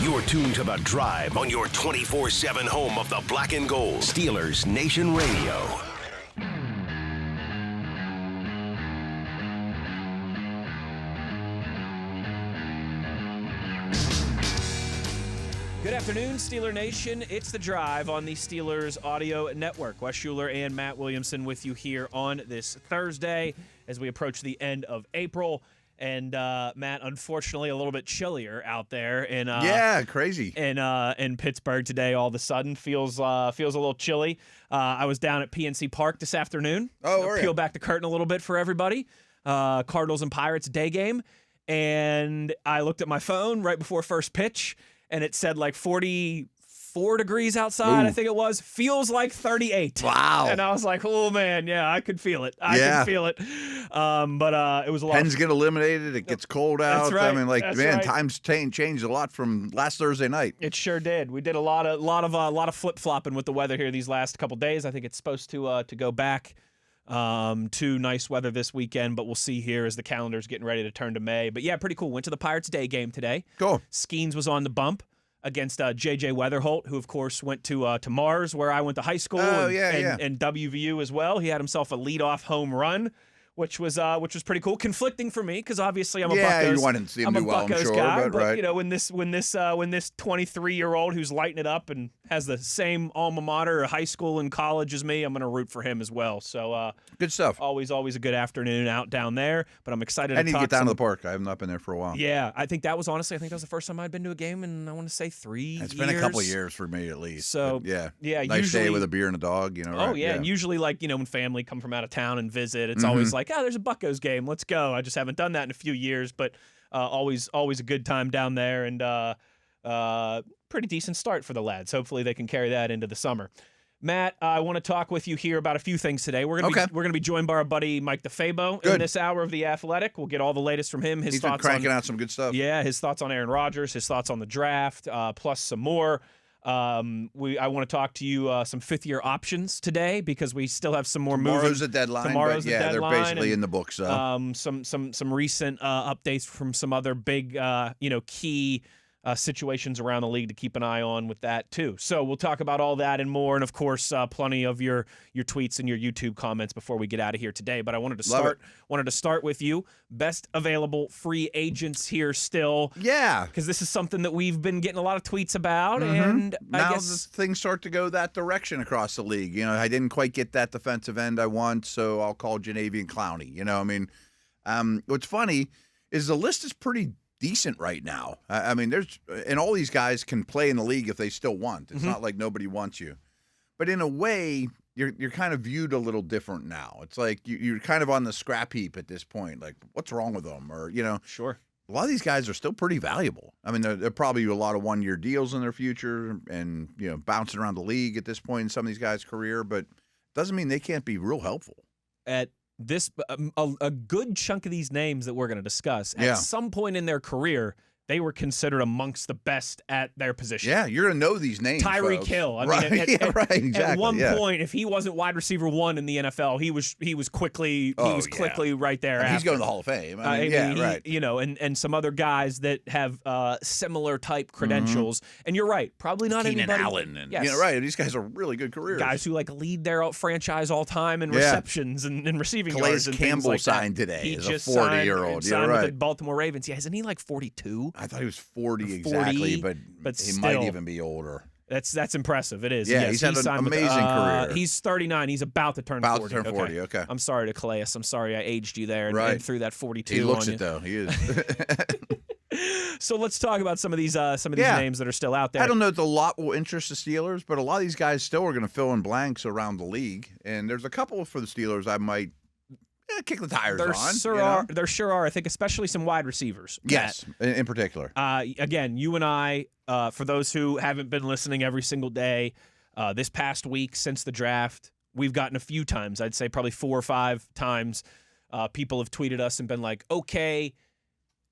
You're tuned to The Drive on your 24/7 home of the Black and Gold. Steelers Nation Radio. Good afternoon, Steeler Nation. It's The Drive on the Steelers Audio Network. Wes Uhler and Matt Williamson with you here on this Thursday as we approach the end of April. And Matt, unfortunately, a little bit chillier out there in crazy in Pittsburgh today. All of a sudden, feels a little chilly. I was down at PNC Park this afternoon. Peel back the curtain a little bit for everybody. Cardinals and Pirates day game, and I looked at my phone right before first pitch, and it said like 44 degrees outside. Ooh. I think it was. Feels like 38. Wow. And I was like, oh man, yeah, I could feel it. I could feel it. But it was a lot. Pens get eliminated. It gets cold out. That's right. I mean, Right. times changed a lot from last Thursday night. It sure did. We did a lot of flip flopping with the weather here these last couple days. I think it's supposed to go back to nice weather this weekend, but we'll see here as the calendar's getting ready to turn to May. But yeah, pretty cool. Went to the Pirates day game today. Cool. Skeens was on the bump against J.J. Weatherholt, who of course went to Mars, where I went to high school, and WVU as well. He had himself a leadoff home run, which was pretty cool. Conflicting for me because obviously I'm a Buccos. You wanted to see him do well, I'm sure, guy, but right. You know, when this 23-year-old who's lighting it up and has the same alma mater, high school and college as me, I'm going to root for him as well. So good stuff. Always a good afternoon out down there. But I'm excited. I need to get down to the park. I have not been there for a while. Yeah, I think that was the first time I'd been to a game, and I want to say 3 years. It's been a couple of years for me at least. So but yeah, nice usually, day with a beer and a dog. You know. Oh right? yeah, and usually when family come from out of town and visit, it's always like, there's a Buccos game, let's go. I just haven't done that in a few years, but always a good time down there, and pretty decent start for the lads. Hopefully they can carry that into the summer. Matt, I want to talk with you here about a few things today. We're gonna be joined by our buddy Mike DeFabo in this hour of The Athletic. We'll get all the latest from him. He's been cranking out some good stuff. Yeah, his thoughts on Aaron Rodgers, his thoughts on the draft, plus some more. I want to talk to you some fifth-year options today because we still have some more moving. Tomorrow's the deadline. Tomorrow's the deadline. They're basically in the books. So. Some recent updates from some other big key situations around the league to keep an eye on with that too. So we'll talk about all that and more, and of course plenty of your tweets and your YouTube comments before we get out of here today. But I wanted to start with you. Best available free agents here still. Yeah, because this is something that we've been getting a lot of tweets about, and I guess things start to go that direction across the league. You know, I didn't quite get that defensive end I want, so I'll call Janavian Clowney. You know, I mean, what's funny is the list is pretty decent right now. I mean, and all these guys can play in the league if they still want. It's not like nobody wants you. But in a way, you're kind of viewed a little different now. It's like you're kind of on the scrap heap at this point. Like, what's wrong with them? Or, Sure. A lot of these guys are still pretty valuable. I mean, they're probably a lot of one-year deals in their future and, bouncing around the league at this point in some of these guys' career, but doesn't mean they can't be real helpful. At this, a good chunk of these names that we're going to discuss, at some point in their career, they were considered amongst the best at their position. Yeah, you're going to know these names. Tyreek Hill. I mean, exactly. At one point, if he wasn't wide receiver 1 in the NFL, he was quickly right there. He's going to the Hall of Fame. Right. And some other guys that have similar type credentials. And you're right, probably not Keenan anybody. Allen. And, right. These guys are really good careers. Guys who lead their franchise all time in receptions and receiving yards. Calais Campbell signed today. He as just a 40-year-old. signed with the Baltimore Ravens. Yeah, isn't he 42? I thought he was 40 exactly, but he still might even be older. That's impressive. It is. Yeah, yes, he's had an amazing career. He's 39. He's about to turn 40. About to turn 40, okay. I'm sorry to Calais. I'm sorry I aged you there and threw that 42 He looks on it, though. He is. So let's talk about some of these names that are still out there. I don't know if a lot will interest the Steelers, but a lot of these guys still are going to fill in blanks around the league. And there's a couple for the Steelers I might kick the tires on. There sure are. I think especially some wide receivers. Yes, in particular. Again, you and I, for those who haven't been listening every single day, this past week since the draft, we've gotten a few times, I'd say probably 4 or 5 times, people have tweeted us and been like, okay,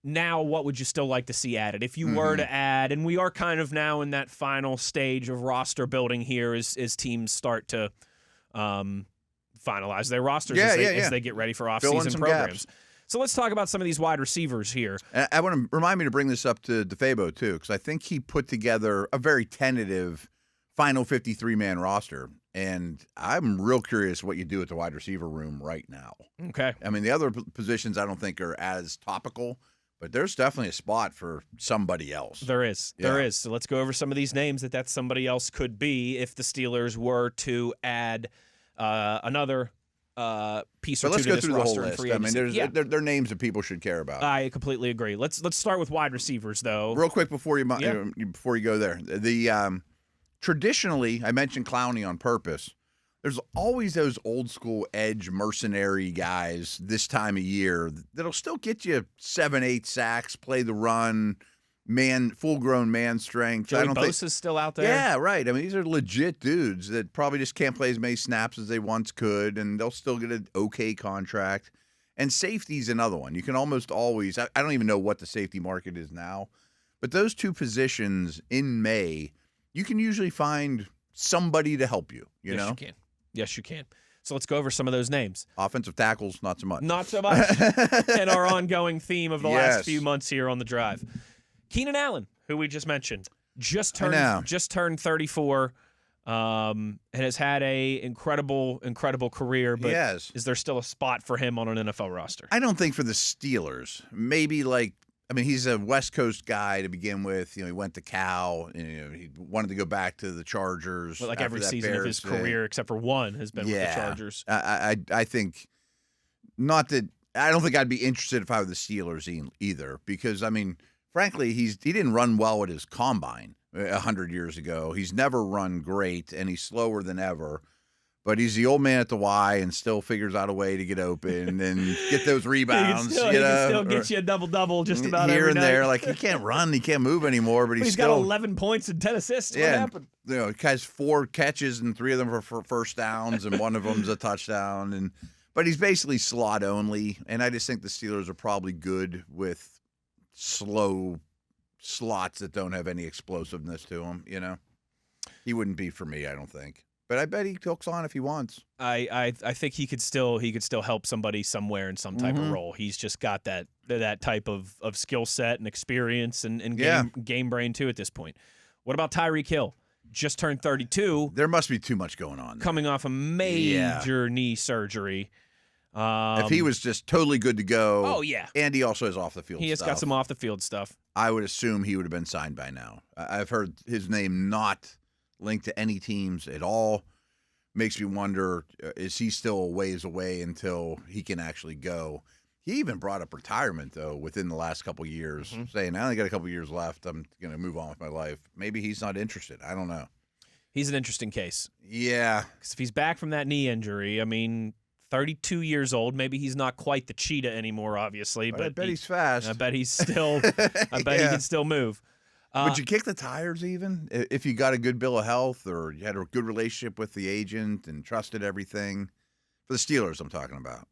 now what would you still like to see added? If you were to add, and we are kind of now in that final stage of roster building here as teams start to finalize their rosters as they get ready for off-season programs. Gaps. So let's talk about some of these wide receivers here. I want to remind me to bring this up to DeFabo, too, because I think he put together a very tentative final 53-man roster, and I'm real curious what you do at the wide receiver room right now. Okay. I mean, the other positions I don't think are as topical, but there's definitely a spot for somebody else. There is. Yeah. There is. So let's go over some of these names that somebody else could be if the Steelers were to add another piece or But two let's to go this through the whole roster in list. free I mean, agency. they're names that people should care about. I completely agree. Let's start with wide receivers, though. Real quick before you go there, the traditionally, I mentioned Clowney on purpose. There's always those old school edge mercenary guys this time of year that'll still get you 7-8 sacks, play the run, full-grown man strength. Joey Bosa's still out there. Yeah, right. I mean, these are legit dudes that probably just can't play as many snaps as they once could, and they'll still get an okay contract. And safety's another one. You can almost always – I don't even know what the safety market is now, but those two positions in May, you can usually find somebody to help you, you know? You can. Yes, you can. So let's go over some of those names. Offensive tackles, not so much. Not so much. And our ongoing theme of the last few months here on the drive. Keenan Allen, who we just mentioned, just turned 34, and has had a incredible career. But is there still a spot for him on an NFL roster? I don't think for the Steelers. Maybe he's a West Coast guy to begin with. You know, he went to Cal. He wanted to go back to the Chargers. But every season of his career, except for one, has been with the Chargers. I think not that. I don't think I'd be interested if I were the Steelers either, because frankly, he didn't run well at his combine 100 years ago. He's never run great, and he's slower than ever. But he's the old man at the Y and still figures out a way to get open and get those rebounds. He can still get you a double-double just about here every and night. there. Like, he can't run, he can't move anymore, but he's got 11 points and 10 assists. Yeah, what happened? He has 4 catches and 3 of them are for first downs, and one of them's a touchdown. But he's basically slot only, and I just think the Steelers are probably good with slow slots that don't have any explosiveness to them. You know, he wouldn't be for me, I don't think. But I bet he hooks on if he wants. I think he could still help somebody somewhere in some type of role. He's just got that type of skill set and experience and game brain too at this point. What about Tyreek Hill? Just turned 32. There must be too much going on there. Coming off a major knee surgery. If he was just totally good to go. Oh, yeah. And he also has off-the-field stuff. He has got some off-the-field stuff. I would assume he would have been signed by now. I've heard his name not linked to any teams at all. Makes me wonder, is he still a ways away until he can actually go? He even brought up retirement, though, within the last couple of years, saying, I only got a couple of years left. I'm going to move on with my life. Maybe he's not interested. I don't know. He's an interesting case. Yeah. Because if he's back from that knee injury, 32 years old. Maybe he's not quite the cheetah anymore, obviously. But I bet he's fast. I bet he's still. I bet he can still move. Would you kick the tires even if you got a good bill of health or you had a good relationship with the agent and trusted everything? For the Steelers, I'm talking about.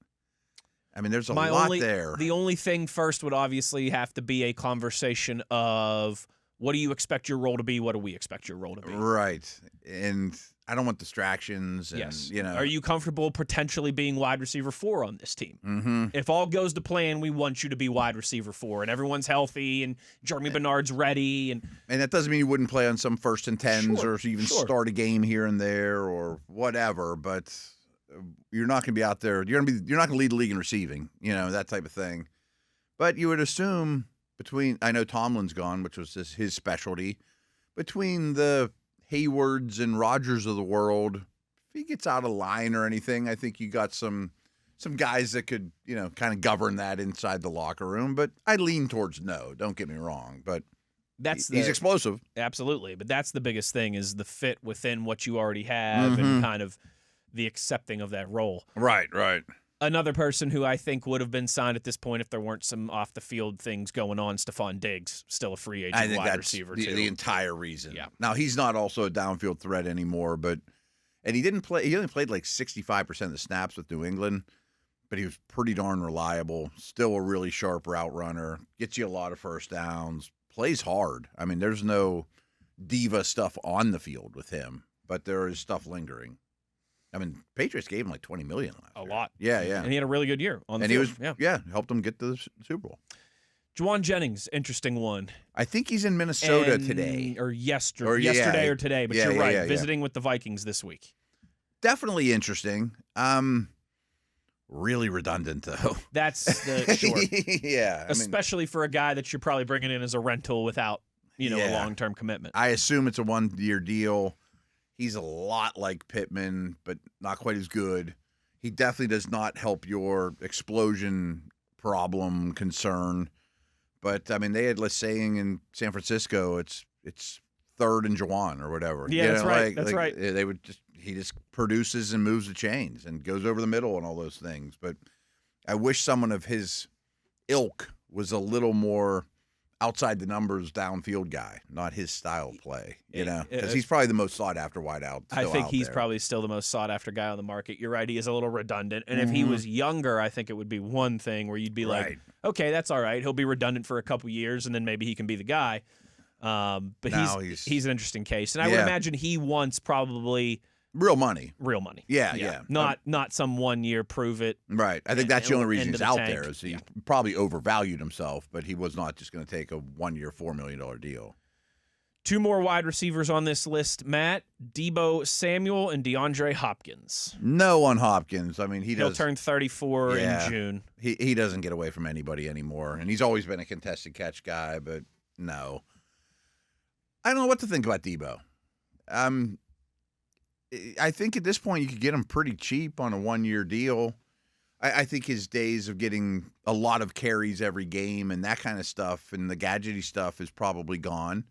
There's a lot there. The only thing first would obviously have to be a conversation of what do you expect your role to be? What do we expect your role to be? Right. And I don't want distractions. And, yes. You know. Are you comfortable potentially being wide receiver 4 on this team? Mm-hmm. If all goes to plan, we want you to be wide receiver 4, and everyone's healthy, and Jeremy Bernard's ready. And that doesn't mean you wouldn't play on some 1st and 10s or even start a game here and there or whatever, but you're not going to be out there. You're not going to lead the league in receiving, that type of thing. But you would assume I know Tomlin's gone, which was his specialty, between the Haywards and Rodgers of the world, if he gets out of line or anything, I think you got some guys that could, kind of govern that inside the locker room. But I lean towards no, don't get me wrong. But he's explosive. Absolutely. But that's the biggest thing is the fit within what you already have and kind of the accepting of that role. Right. Another person who I think would have been signed at this point if there weren't some off-the-field things going on, Stephon Diggs, still a free agent wide receiver, too. The entire reason. Yeah. Now, he's not also a downfield threat anymore, and he didn't play. He only played like 65% of the snaps with New England, but he was pretty darn reliable, still a really sharp route runner, gets you a lot of first downs, plays hard. There's no diva stuff on the field with him, but there is stuff lingering. I mean, Patriots gave him like $20 million last year. A lot. Yeah, yeah. And he had a really good year on the and field. he was, helped them get to the Super Bowl. Juwan Jennings, interesting one. I think he's in Minnesota today. Or yesterday or today, but you're right. Visiting with the Vikings this week. Definitely interesting. Really redundant, though. That's the short. Yeah. Especially for a guy that you're probably bringing in as a rental without, a long-term commitment. I assume it's a one-year deal. He's a lot like Pittman, but not quite as good. He definitely does not help your explosion problem concern. But, they had this saying in San Francisco, it's third and Juwan or whatever. Yeah, that's right. That's right. He just produces and moves the chains and goes over the middle and all those things. But I wish someone of his ilk was a little more outside the numbers downfield guy, not his style of play, because he's probably the most sought after wideout. I think he's probably still the most sought after guy on the market. You're right. He is a little redundant. And if he was younger, I think it would be one thing where you'd be like, okay, that's all right. He'll be redundant for a couple years and then maybe he can be the guy. But he's an interesting case. And I would imagine he wants probably real money. Yeah. Not some 1 year prove it. Right. I think that's the only reason he's out there is he probably overvalued himself, but he was not just going to take a 1 year, $4 million deal. Two more wide receivers on this list, Matt. Deebo Samuel and DeAndre Hopkins. No on Hopkins. He'll turn 34 in June. He doesn't get away from anybody anymore, and he's always been a contested catch guy, but no. I don't know what to think about Deebo. I think at this point you could get him pretty cheap on a 1 year deal. I think his days of getting a lot of carries every game and that kind of stuff and the gadgety stuff is probably gone.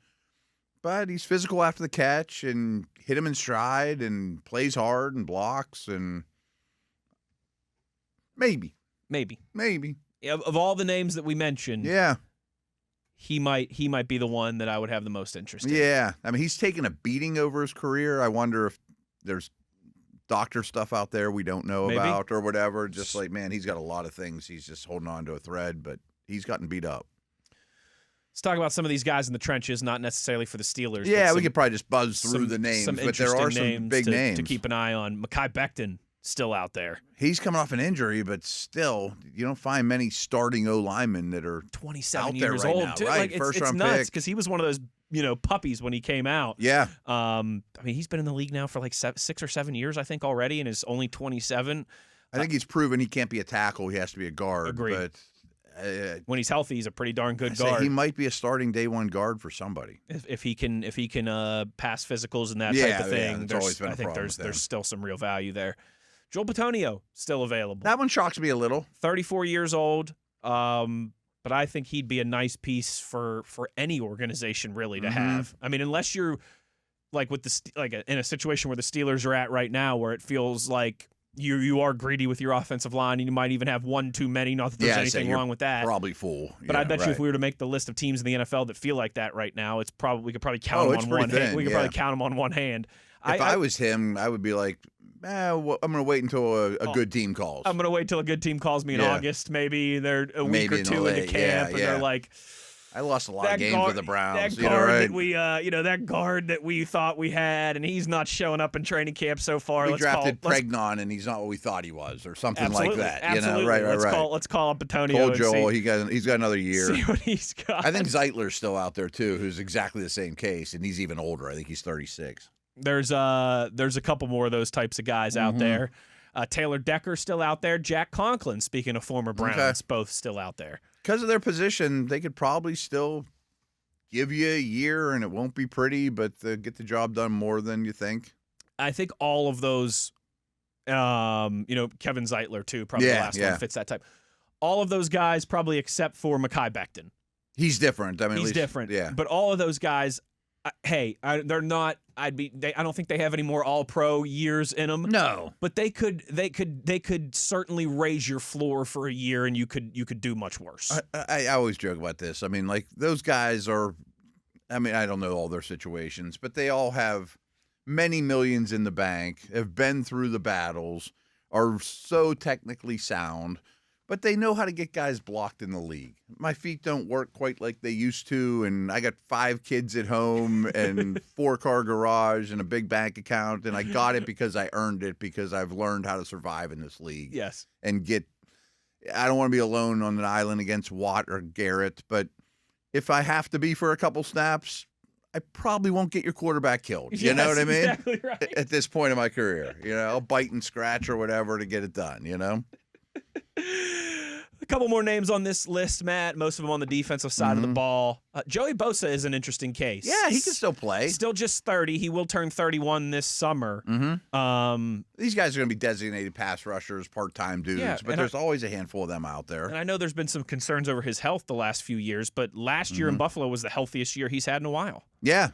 But he's physical after the catch and hit him in stride and plays hard and blocks and maybe. Of all the names that we mentioned, he might be the one that I would have the most interest in. Yeah. He's taken a beating over his career. I wonder if there's doctor stuff out there we don't know about or whatever. Just like, man, he's got a lot of things. He's just holding on to a thread, but he's gotten beat up. Let's talk about some of these guys in the trenches, not necessarily for the Steelers. Yeah, we could probably just buzz through the names, but there are some big names to keep an eye on. Mekhi Becton still out there. He's coming off an injury, but still, you don't find many starting O linemen that are 27 years old. Now, too. right? It's nuts because he was one of those puppies when he came out. Yeah. He's been in the league now for like 6 or 7 years, I think, already, and is only 27. I think he's proven he can't be a tackle. He has to be a guard. Agreed. But when he's healthy, he's a pretty darn good guard. He might be a starting day one guard for somebody if he can pass physicals and that type of thing. I think there's still some real value there. Joel Bitonio still available. That one shocks me a little. 34 years old, but I think he'd be a nice piece for any organization really to have. Unless you're like in a situation where the Steelers are at right now, where it feels like you are greedy with your offensive line, and you might even have one too many. Not that there's anything wrong with that. Probably full. But I bet you if we were to make the list of teams in the NFL that feel like that right now, we could probably count them on one hand. We could probably count them on one hand. If I was him, I would be like, I'm going to wait until a good team calls. I'm going to wait till a good team calls me in August. Maybe they're a week or two into camp, and they're like, I lost a lot of games with the Browns. That guard that guard that we thought we had, and he's not showing up in training camp so far. We drafted Pregnon, and he's not what we thought he was, or something like that. Absolutely. Let's call up Bitonio. Told Joel he's got another year. See what he's got. I think Zeitler's still out there too, who's exactly the same case, and he's even older. I think he's 36. There's a couple more of those types of guys out there. Taylor Decker still out there. Jack Conklin, speaking of former Browns, both still out there. Because of their position, they could probably still give you a year, and it won't be pretty, but get the job done more than you think. I think all of those, Kevin Zeitler too, probably the last one fits that type. All of those guys, probably except for Mekhi Becton. He's different. He's different. Yeah. But all of those guys, they're not. I don't think they have any more All-Pro years in them. No, but they could certainly raise your floor for a year, and you could do much worse. I always joke about this. Those guys are. I don't know all their situations, but they all have many millions in the bank, have been through the battles, are so technically sound. but they know how to get guys blocked in the league. My feet don't work quite like they used to, and I got 5 kids at home and 4-car garage and a big bank account, and I got it because I earned it because I've learned how to survive in this league. Yes. And I don't want to be alone on an island against Watt or Garrett, but if I have to be for a couple snaps, I probably won't get your quarterback killed. You know what I mean? Exactly right. At this point in my career, I'll bite and scratch or whatever to get it done, A couple more names on this list, Matt. Most of them on the defensive side of the ball. Joey Bosa is an interesting case. Yeah, he can still play. Still just 30. He will turn 31 this summer. These guys are going to be designated pass rushers, part-time dudes, but there's always a handful of them out there. And I know there's been some concerns over his health the last few years, but last year in Buffalo was the healthiest year he's had in a while. Yeah.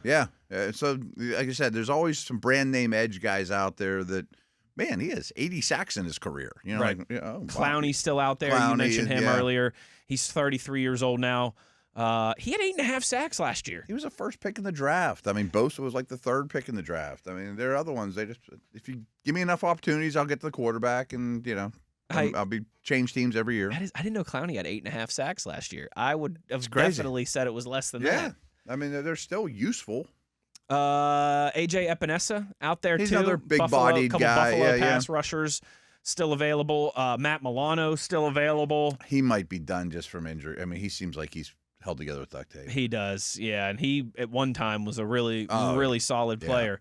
So, like I said, there's always some brand-name edge guys out there that, man, he has 80 sacks in his career. Right. Wow. Clowney's still out there. You mentioned him earlier. He's 33 years old now. He had 8.5 sacks last year. He was the first pick in the draft. I mean, Bosa was like the 3rd pick in the draft. I mean, there are other ones. If you give me enough opportunities, I'll get to the quarterback, and I'll be change teams every year. I didn't know Clowney had 8.5 sacks last year. I would have definitely said it was less than that. Yeah, I mean, they're still useful. AJ Epinesa out there. He's too. another big-bodied guy. Buffalo pass rushers still available. Matt Milano still available. He might be done just from injury. I mean, he seems like he's held together with duct tape. He does, yeah. And he at one time was a really solid player.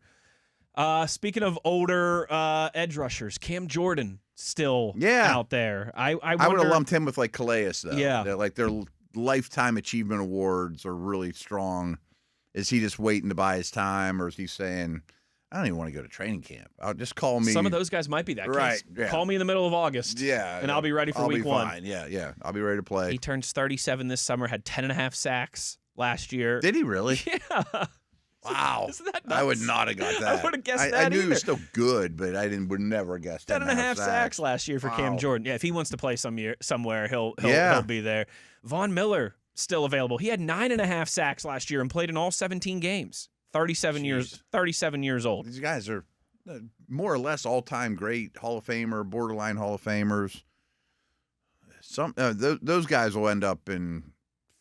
Speaking of older edge rushers, Cam Jordan still out there. I would have lumped him with like Calais though. Yeah, like their lifetime achievement awards are really strong. Is he just waiting to buy his time, or is he saying, I don't even want to go to training camp? I'll just call me. Some of those guys might be that case. Right. Yeah. Call me in the middle of August. Yeah. And I'll be ready for week 1. Fine. Yeah. I'll be ready to play. He turns 37 this summer, had 10.5 sacks last year. Did he really? Yeah. Wow. Isn't that nuts? I would not have got that. I would have guessed that I knew either. he was still good, but would never have guessed 10.5 sacks last year for Cam Jordan. Yeah, if he wants to play somewhere, he'll be there. Von Miller still available. He had 9.5 sacks last year and played in all 17 games. 37 years old. These guys are more or less all-time great Hall of Famer, borderline Hall of Famers. Those guys will end up in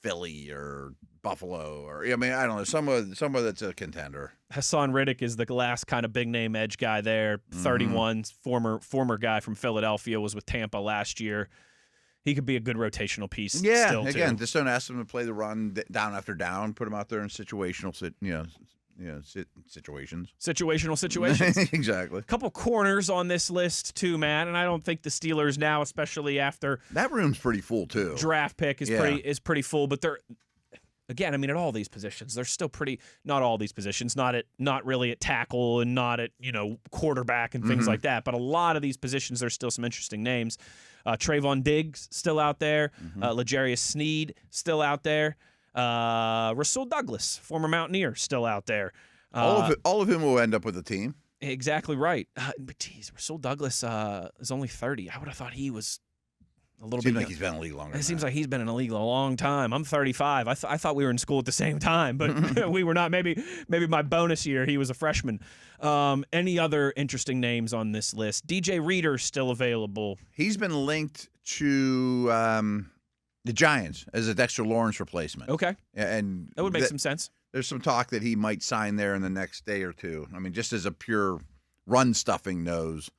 Philly or Buffalo, or I don't know, somewhere that's a contender. Hassan Riddick is the last kind of big name edge guy there. 31, former guy from Philadelphia, was with Tampa last year. He could be a good rotational piece. Yeah, still again, too. just don't ask him to play the run down after down. Put him out there in situational, situations. Situational situations. Exactly. A couple corners on this list too, Matt, and I don't think the Steelers now, especially after that room's pretty full too. Draft pick is pretty full, but they're. Again, at all these positions, they're still pretty. Not all these positions, not really at tackle and not at quarterback and things like that. But a lot of these positions, there's still some interesting names. Trayvon Diggs still out there. L'Jarius Sneed still out there. Rasul Douglas, former Mountaineer, still out there. All of him will end up with the team. Exactly right. But geez, Rasul Douglas is only 30. I would have thought he was. Seems like he's been in the league longer. It seems like he's been in the league a long time. I'm 35. I thought we were in school at the same time, but we were not. Maybe my bonus year, he was a freshman. Any other interesting names on this list? DJ Reader still available. He's been linked to the Giants as a Dexter Lawrence replacement. Okay. And that would make some sense. There's some talk that he might sign there in the next day or two. I mean, just as a pure run-stuffing nose.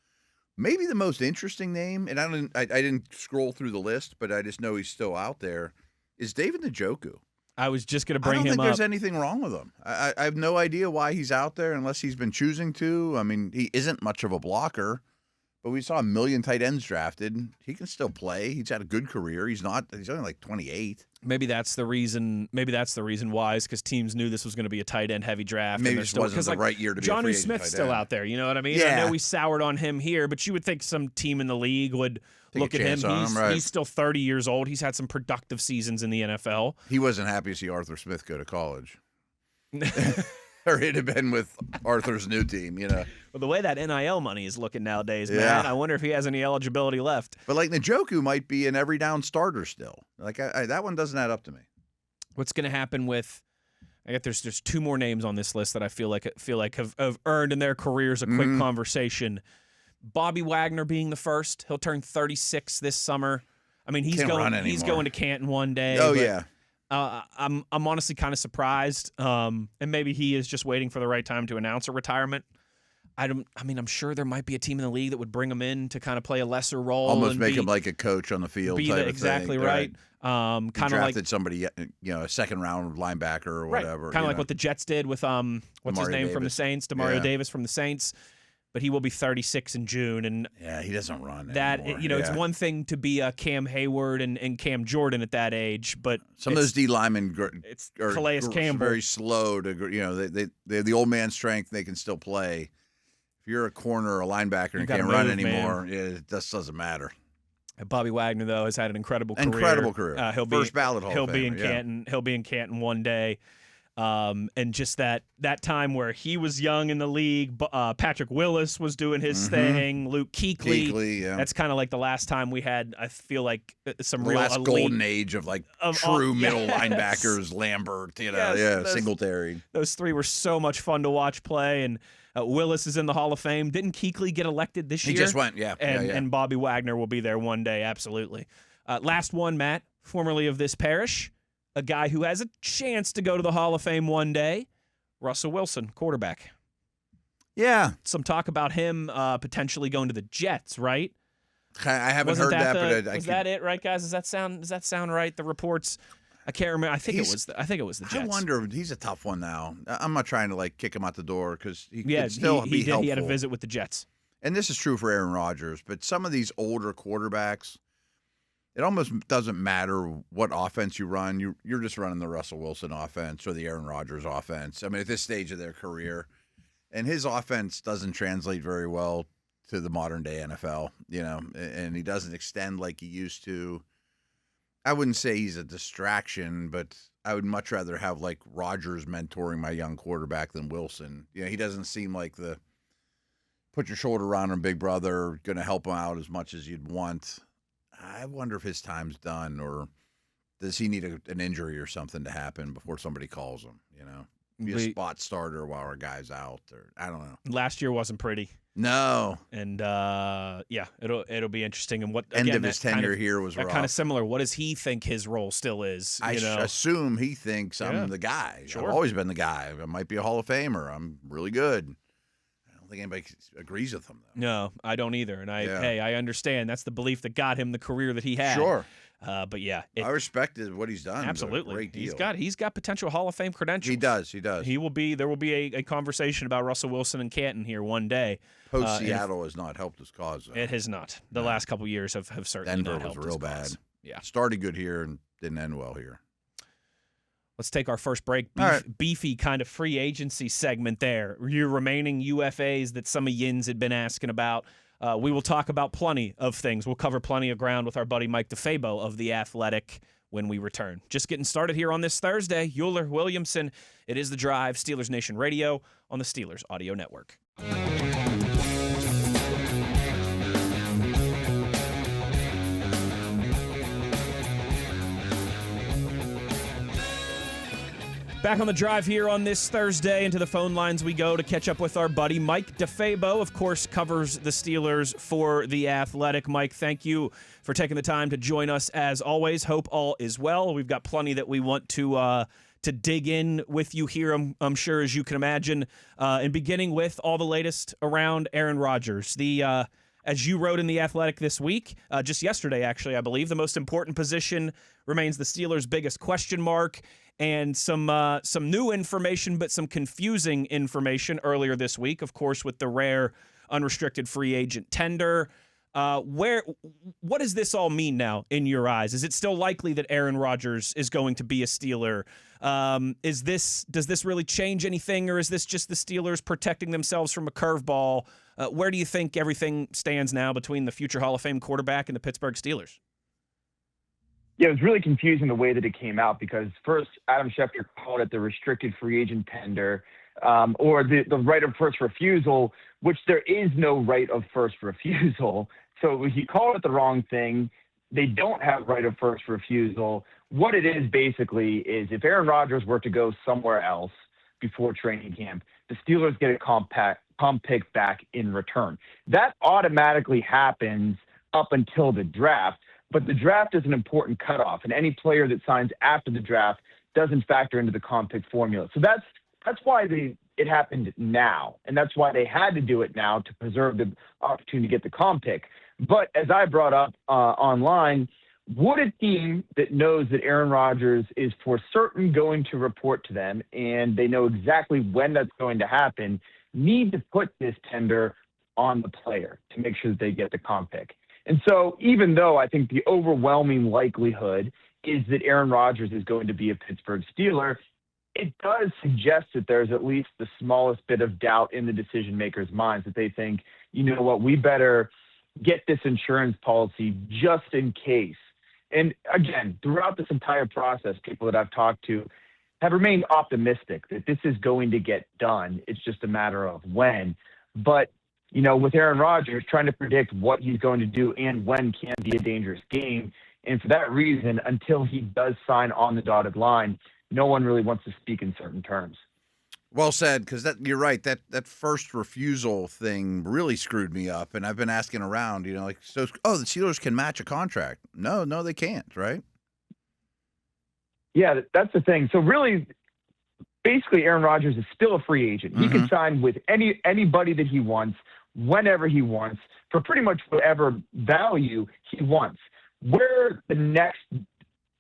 Maybe the most interesting name, and I didn't scroll through the list, but I just know he's still out there, is David Njoku. I was just going to bring him up. I don't think there's anything wrong with him. I have no idea why he's out there unless he's been choosing to. I mean, he isn't much of a blocker, but we saw 1 million tight ends drafted. He can still play. He's had a good career. He's only like 28. Maybe that's the reason. Why is because teams knew this was going to be a tight end heavy draft. Maybe it wasn't the right year to be a free agent Jonnu Smith's still out there. You know what I mean? Yeah. I know we soured on him here, but you would think some team in the league would look at him. He's still 30 years old. He's had some productive seasons in the NFL. He wasn't happy to see Arthur Smith go to college. Or he'd have been with Arthur's new team, Well, the way that NIL money is looking nowadays, man, I wonder if he has any eligibility left. But like Njoku might be an every down starter still. Like that one doesn't add up to me. What's going to happen with? I guess there's 2 more names on this list that I feel like have earned in their careers a quick conversation. Bobby Wagner being the first. He'll turn 36 this summer. I mean, he's going to Canton one day. Oh, but, yeah. I'm honestly kind of surprised, and maybe he is just waiting for the right time to announce a retirement. I'm sure there might be a team in the league that would bring him in to kind of play a lesser role, almost make him like a coach on the field. Exactly thing. right. Kind of like somebody, a second round linebacker or whatever. Kind of like what the Jets did with what's his name from the Saints, Demario Davis from the Saints. But he will be 36 in June, and he doesn't run that. Anymore. It's one thing to be a Cam Hayward and Cam Jordan at that age, but some of those D linemen are Calais Campbell, very slow to. They have the old man strength. They can still play. If you're a corner or a linebacker and can't run anymore, it just doesn't matter. Bobby Wagner, though, has had an incredible career. Incredible career. He'll First ballot Hall He'll of be Famer, in Canton. He'll be in Canton one day. And just that time where he was young in the league, Patrick Willis was doing his thing. Luke Kuechly, that's kind of like the last time we had. I feel like some the real last elite, golden age of true middle linebackers. Lambert, Singletary. Those three were so much fun to watch play, and Willis is in the Hall of Fame. Didn't Kuechly get elected this year? He just went, And Bobby Wagner will be there one day, absolutely. Last one, Matt, formerly of this parish. A guy who has a chance to go to the Hall of Fame one day, Russell Wilson, quarterback. Yeah. Some talk about him potentially going to the Jets, right? I haven't heard that, but was that it, right, guys? Does that sound right? The reports, I can't remember. I think it was the Jets. I wonder. He's a tough one now. I'm not trying to kick him out the door because he could still be helpful. He had a visit with the Jets, and this is true for Aaron Rodgers. But some of these older quarterbacks, it almost doesn't matter what offense you run. You're just running the Russell Wilson offense or the Aaron Rodgers offense. I mean, at this stage of their career, and his offense doesn't translate very well to the modern day NFL, and he doesn't extend like he used to. I wouldn't say he's a distraction, but I would much rather have Rodgers mentoring my young quarterback than Wilson. He doesn't seem like the put your shoulder around him, big brother, going to help him out as much as you'd want. I wonder if his time's done, or does he need an injury or something to happen before somebody calls him? Be a spot starter while our guy's out, or I don't know. Last year wasn't pretty. No. And it'll be interesting. And what end of his tenure here was rough. Kind of similar. What does he think his role still is? I assume he thinks I'm the guy. Sure. I've always been the guy. I might be a Hall of Famer. I'm really good. I don't think anybody agrees with him, though. No, I don't either. And I understand. That's the belief that got him the career that he had. Sure. But yeah, I respected what he's done. Absolutely, great deal. He's got potential Hall of Fame credentials. He does. There will be a conversation about Russell Wilson and Canton here one day. Post Seattle has not helped his cause, though. It has not. The last couple years have certainly Denver not helped was real his cause. bad. Yeah, started good here and didn't end well here. Let's take our first break. Beefy kind of free agency segment there. Your remaining UFAs that some of Yins had been asking about. We will talk about plenty of things. We'll cover plenty of ground with our buddy Mike DeFabo of The Athletic when we return. Just getting started here on this Thursday. Uhler, Williamson. It is The Drive, Steelers Nation Radio on the Steelers Audio Network. Back on the drive here on this Thursday. Into the phone lines we go to catch up with our buddy Mike DeFabo. Of course, covers the Steelers for The Athletic. Mike, thank you for taking the time to join us as always. Hope all is well. We've got plenty that we want to dig in with you here, I'm sure, as you can imagine. And beginning with all the latest around Aaron Rodgers. As you wrote in The Athletic this week, just yesterday actually, I believe, the most important position remains the Steelers' biggest question mark. And some new information, but some confusing information earlier this week, of course, with the rare unrestricted free agent tender. What does this all mean now in your eyes? Is it still likely that Aaron Rodgers is going to be a Steeler? Does this really change anything, or is this just the Steelers protecting themselves from a curveball? Where do you think everything stands now between the future Hall of Fame quarterback and the Pittsburgh Steelers? Yeah, it was really confusing the way that it came out because first Adam Schefter called it the restricted free agent tender or the right of first refusal, which there is no right of first refusal. So he called it the wrong thing. They don't have right of first refusal. What it is basically is if Aaron Rodgers were to go somewhere else before training camp, the Steelers get a comp pick back in return. That automatically happens up until the draft. but the draft is an important cutoff, and any player that signs after the draft doesn't factor into the comp pick formula. So that's why it happened now, and that's why they had to do it now to preserve the opportunity to get the comp pick. But as I brought up online, would a team that knows that Aaron Rodgers is for certain going to report to them and they know exactly when that's going to happen, need to put this tender on the player to make sure that they get the comp pick? And so even though I think the overwhelming likelihood is that Aaron Rodgers is going to be a Pittsburgh Steeler, it does suggest that there's at least the smallest bit of doubt in the decision makers' minds that they think, you know what, we better get this insurance policy just in case. And again, throughout this entire process, people that I've talked to have remained optimistic that this is going to get done. It's just a matter of when. But, you know, with Aaron Rodgers, trying to predict what he's going to do and when can be a dangerous game. And for that reason, until he does sign on the dotted line, no one really wants to speak in certain terms. Well said, because you're right. That first refusal thing really screwed me up, and I've been asking around. You know, like, so the Steelers can match a contract. No, they can't, right? Yeah, that's the thing. So really, basically, Aaron Rodgers is still a free agent. He can sign with anybody that he wants, whenever he wants, for pretty much whatever value he wants. Where the next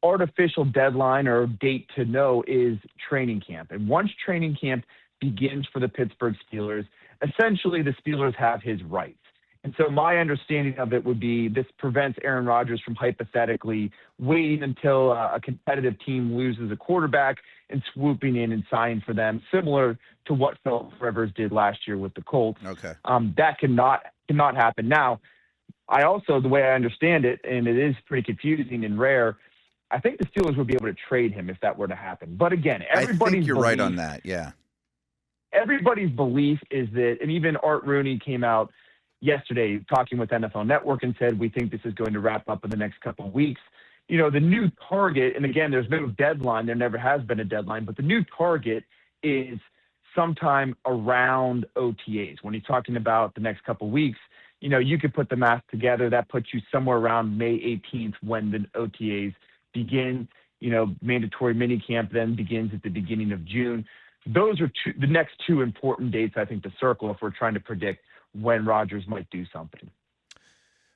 artificial deadline or date to know is training camp. And once training camp begins for the Pittsburgh Steelers, essentially the Steelers have his rights. And so my understanding of it would be this prevents Aaron Rodgers from hypothetically waiting until a competitive team loses a quarterback and swooping in and signing for them, similar to what Philip Rivers did last year with the Colts. Okay. That cannot happen. Now, I also, the way I understand it, and it is pretty confusing and rare, I think the Steelers would be able to trade him if that were to happen. But again, I think you're right on that, yeah. Everybody's belief is that, and even Art Rooney came out yesterday talking with NFL Network and said, we think this is going to wrap up in the next couple of weeks. You know, the new target, and again, there's no deadline. There never has been a deadline, but the new target is sometime around OTAs. When he's talking about the next couple of weeks, you know, you could put the math together. That puts you somewhere around May 18th when the OTAs begin. You know, mandatory minicamp then begins at the beginning of June. Those are the next two important dates, I think, to circle if we're trying to predict when Rodgers might do something.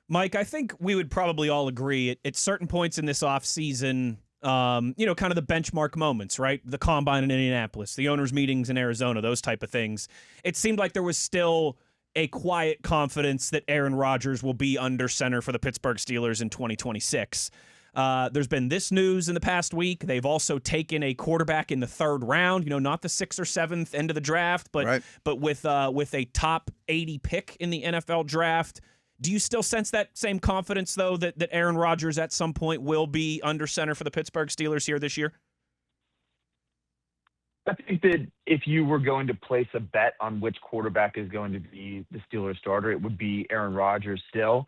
Mike, I think we would probably all agree at certain points in this offseason, you know, kind of the benchmark moments, right? The combine in Indianapolis, the owners' meetings in Arizona, those type of things. It seemed like there was still a quiet confidence that Aaron Rodgers will be under center for the Pittsburgh Steelers in 2026. There's been this news in the past week. They've also taken a quarterback in the third round, you know, not the 6th or 7th end of the draft, but with a top 80 pick in the NFL draft. Do you still sense that same confidence, though, that Aaron Rodgers at some point will be under center for the Pittsburgh Steelers here this year? I think that if you were going to place a bet on which quarterback is going to be the Steelers starter, it would be Aaron Rodgers still.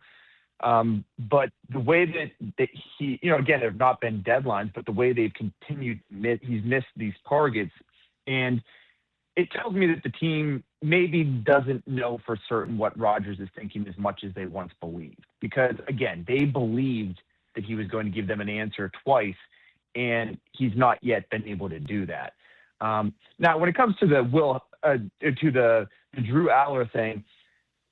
But the way that he, you know, again, there have not been deadlines, but the way they've continued, he's missed these targets. And it tells me that the team maybe doesn't know for certain what Rodgers is thinking as much as they once believed. Because, again, they believed that he was going to give them an answer twice, and he's not yet been able to do that. Now, when it comes to the Drew Aller thing,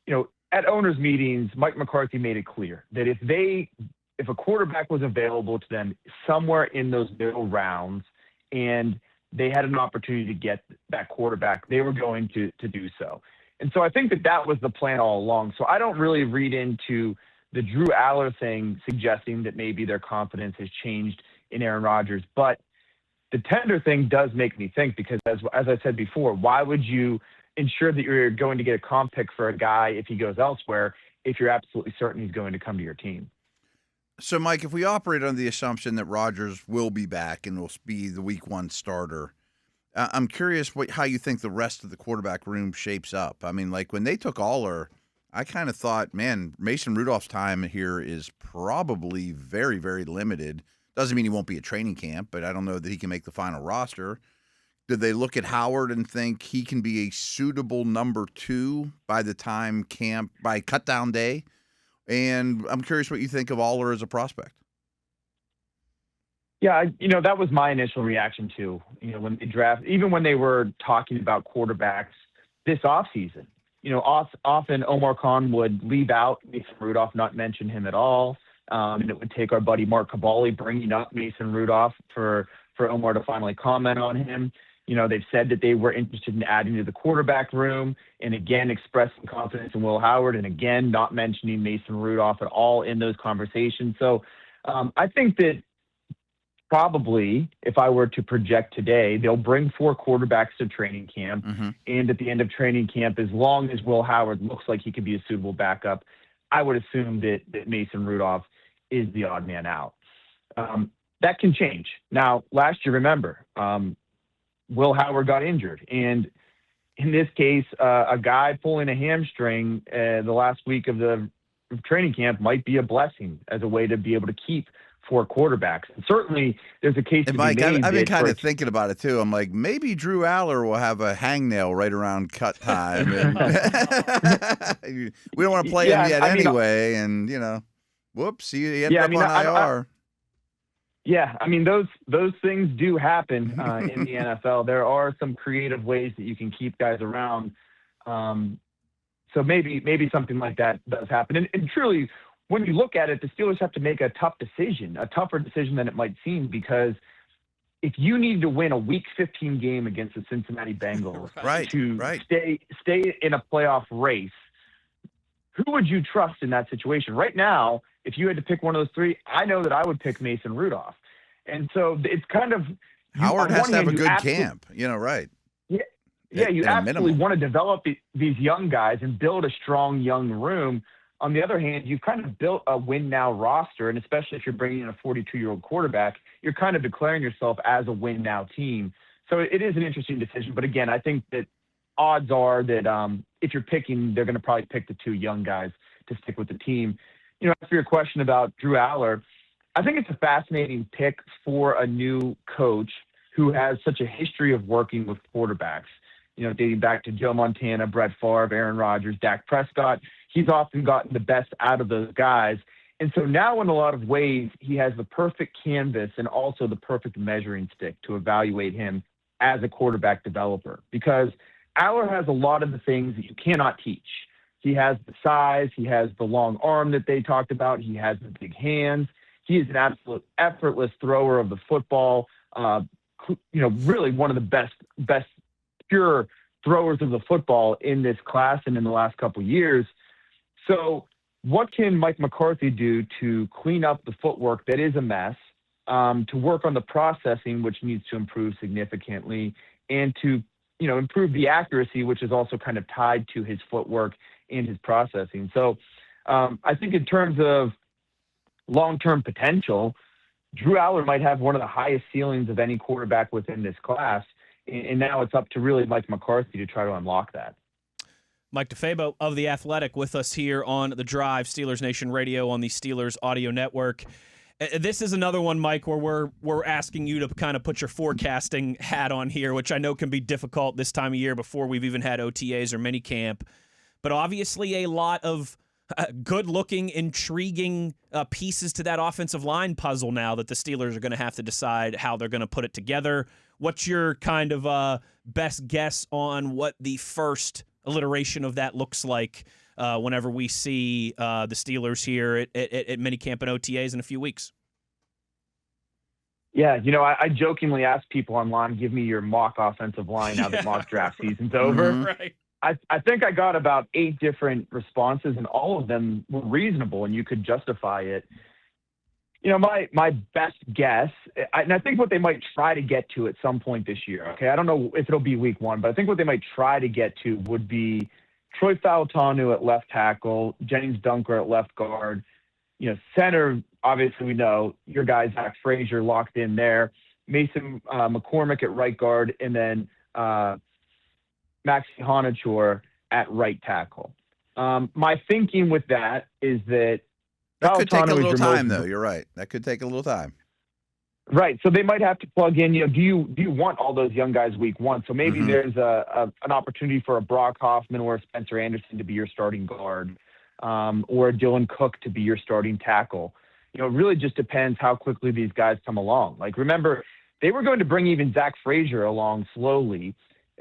you know, at owners' meetings, Mike McCarthy made it clear that if a quarterback was available to them somewhere in those middle rounds and they had an opportunity to get that quarterback, they were going to do so. And so I think that was the plan all along. So I don't really read into the Drew Aller thing suggesting that maybe their confidence has changed in Aaron Rodgers. But the tender thing does make me think, because as I said before, why would you ensure that you're going to get a comp pick for a guy if he goes elsewhere if you're absolutely certain he's going to come to your team? So, Mike, if we operate on the assumption that Rodgers will be back and will be the week one starter, I'm curious how you think the rest of the quarterback room shapes up. I mean, like when they took Uhler, I kind of thought, man, Mason Rudolph's time here is probably very, very limited. Doesn't mean he won't be at training camp, but I don't know that he can make the final roster. Did they look at Howard and think he can be a suitable number 2 by cut down day? And I'm curious what you think of Uhler as a prospect. Yeah, that was my initial reaction to, when they draft, even when they were talking about quarterbacks this offseason. Often Omar Khan would leave out Mason Rudolph, not mention him at all. And it would take our buddy Mark Caballi bringing up Mason Rudolph for Omar to finally comment on him. They've said that they were interested in adding to the quarterback room and, again, expressing confidence in Will Howard and, again, not mentioning Mason Rudolph at all in those conversations. So I think that probably, if I were to project today, they'll bring 4 quarterbacks to training camp. Mm-hmm. And at the end of training camp, as long as Will Howard looks like he could be a suitable backup, I would assume that Mason Rudolph is the odd man out. That can change. Now, last year, remember, Will Howard got injured. And in this case, a guy pulling a hamstring the last week of the training camp might be a blessing as a way to be able to keep 4 quarterbacks. And certainly, there's a case to be Mike, made. I've been kind of thinking about it, too. I'm like, maybe Drew Uhler will have a hangnail right around cut time. And we don't want to play him yet anyway. And, whoops, he ended up on IR. Yeah, those things do happen in the NFL. There are some creative ways that you can keep guys around. So maybe something like that does happen. And truly, when you look at it, the Steelers have to make a tough decision, a tougher decision than it might seem, because if you need to win a Week 15 game against the Cincinnati Bengals to stay in a playoff race, who would you trust in that situation? Right now, if you had to pick one of those 3, I know that I would pick Mason Rudolph. And so it's kind of Howard has to have a good camp, right? Yeah, you absolutely want to develop these young guys and build a strong young room. On the other hand, you've kind of built a win-now roster, and especially if you're bringing in a 42-year-old quarterback, you're kind of declaring yourself as a win-now team. So it is an interesting decision. But again, I think that odds are that if you're picking, they're going to probably pick the 2 young guys to stick with the team. As for your question about Drew Uhler, I think it's a fascinating pick for a new coach who has such a history of working with quarterbacks, dating back to Joe Montana, Brett Favre, Aaron Rodgers, Dak Prescott. He's often gotten the best out of those guys. And so now in a lot of ways, he has the perfect canvas and also the perfect measuring stick to evaluate him as a quarterback developer, because Uhler has a lot of the things that you cannot teach. He has the size. He has the long arm that they talked about. He has the big hands. He is an absolute effortless thrower of the football. Really one of the best pure throwers of the football in this class and in the last couple of years. So what can Mike McCarthy do to clean up the footwork that is a mess, to work on the processing, which needs to improve significantly, and to, improve the accuracy, which is also kind of tied to his footwork and his processing. So I think in terms of long-term potential, Drew Uhler might have one of the highest ceilings of any quarterback within this class. And now it's up to really Mike McCarthy to try to unlock that. Mike DeFabo of The Athletic with us here on The Drive, Steelers Nation Radio on the Steelers Audio Network. This is another one, Mike, where we're asking you to kind of put your forecasting hat on here, which I know can be difficult this time of year before we've even had OTAs or minicamp. But obviously a lot of good-looking, intriguing pieces to that offensive line puzzle now that the Steelers are going to have to decide how they're going to put it together. What's your kind of best guess on what the first alliteration of that looks like whenever we see the Steelers here at minicamp and OTAs in a few weeks? Yeah, I jokingly ask people online, give me your mock offensive line now that mock draft season's over. Mm-hmm. Right. I think I got about 8 different responses, and all of them were reasonable, and you could justify it. My best guess, and I think what they might try to get to at some point this year, okay, I don't know if it'll be week 1, but I think what they might try to get to would be Troy Fautanu at left tackle, Jennings Dunker at left guard. Center, obviously we know your guy Zach Frazier locked in there, Mason McCormick at right guard, and then Maxi Honachor at right tackle. My thinking with that is that could take a little time, though. You're right. That could take a little time. Right. So they might have to plug in, do you want all those young guys week 1? So maybe there's an opportunity for a Brock Hoffman or a Spencer Anderson to be your starting guard. or Dylan Cook to be your starting tackle. It really just depends how quickly these guys come along. Like, remember, they were going to bring even Zach Frazier along slowly.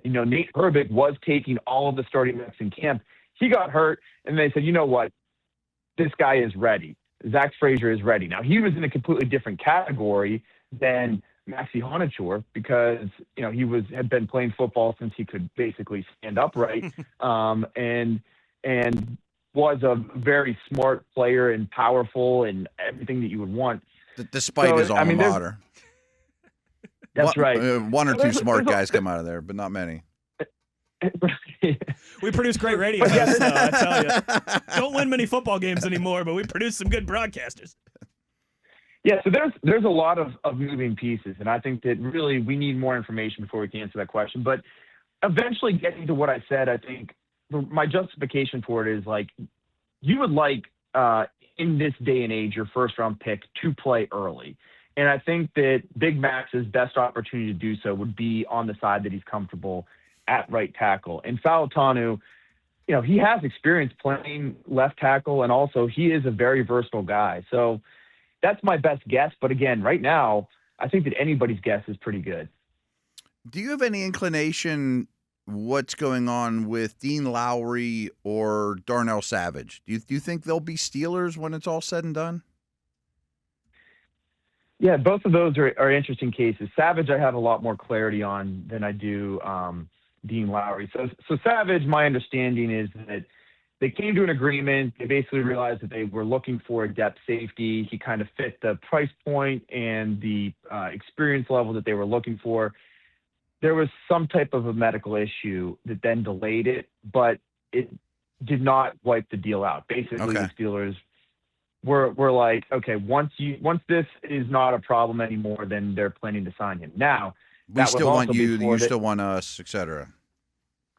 Nate Herbig was taking all of the starting reps in camp. He got hurt, and they said, you know what? This guy is ready. Zach Frazier is ready. Now, he was in a completely different category than Maxi Honachur because, he had been playing football since he could basically stand upright, and was a very smart player and powerful and everything that you would want. Despite his alma mater. That's right. One or two smart guys come out of there, but not many. We produce great radio hosts, though, I tell you. Don't win many football games anymore, but we produce some good broadcasters. Yeah, so there's a lot of moving pieces, and I think that really we need more information before we can answer that question. But eventually getting to what I said, I think my justification for it is, like, you would like, in this day and age, your first-round pick to play early. And I think that Big Max's best opportunity to do so would be on the side that he's comfortable at right tackle. And Faletanu, he has experience playing left tackle, and also he is a very versatile guy. So that's my best guess. But again, right now, I think that anybody's guess is pretty good. Do you have any inclination what's going on with Dean Lowry or Darnell Savage? Do you think they'll be Steelers when it's all said and done? Yeah, both of those are interesting cases. Savage, I have a lot more clarity on than I do Dean Lowry. So Savage, my understanding is that they came to an agreement. They basically realized that they were looking for a depth safety. He kind of fit the price point and the experience level that they were looking for. There was some type of a medical issue that then delayed it, but it did not wipe the deal out. Basically, The Steelers were like, okay, once this is not a problem anymore, then they're planning to sign him. Now, we still want you, you still want us, etc.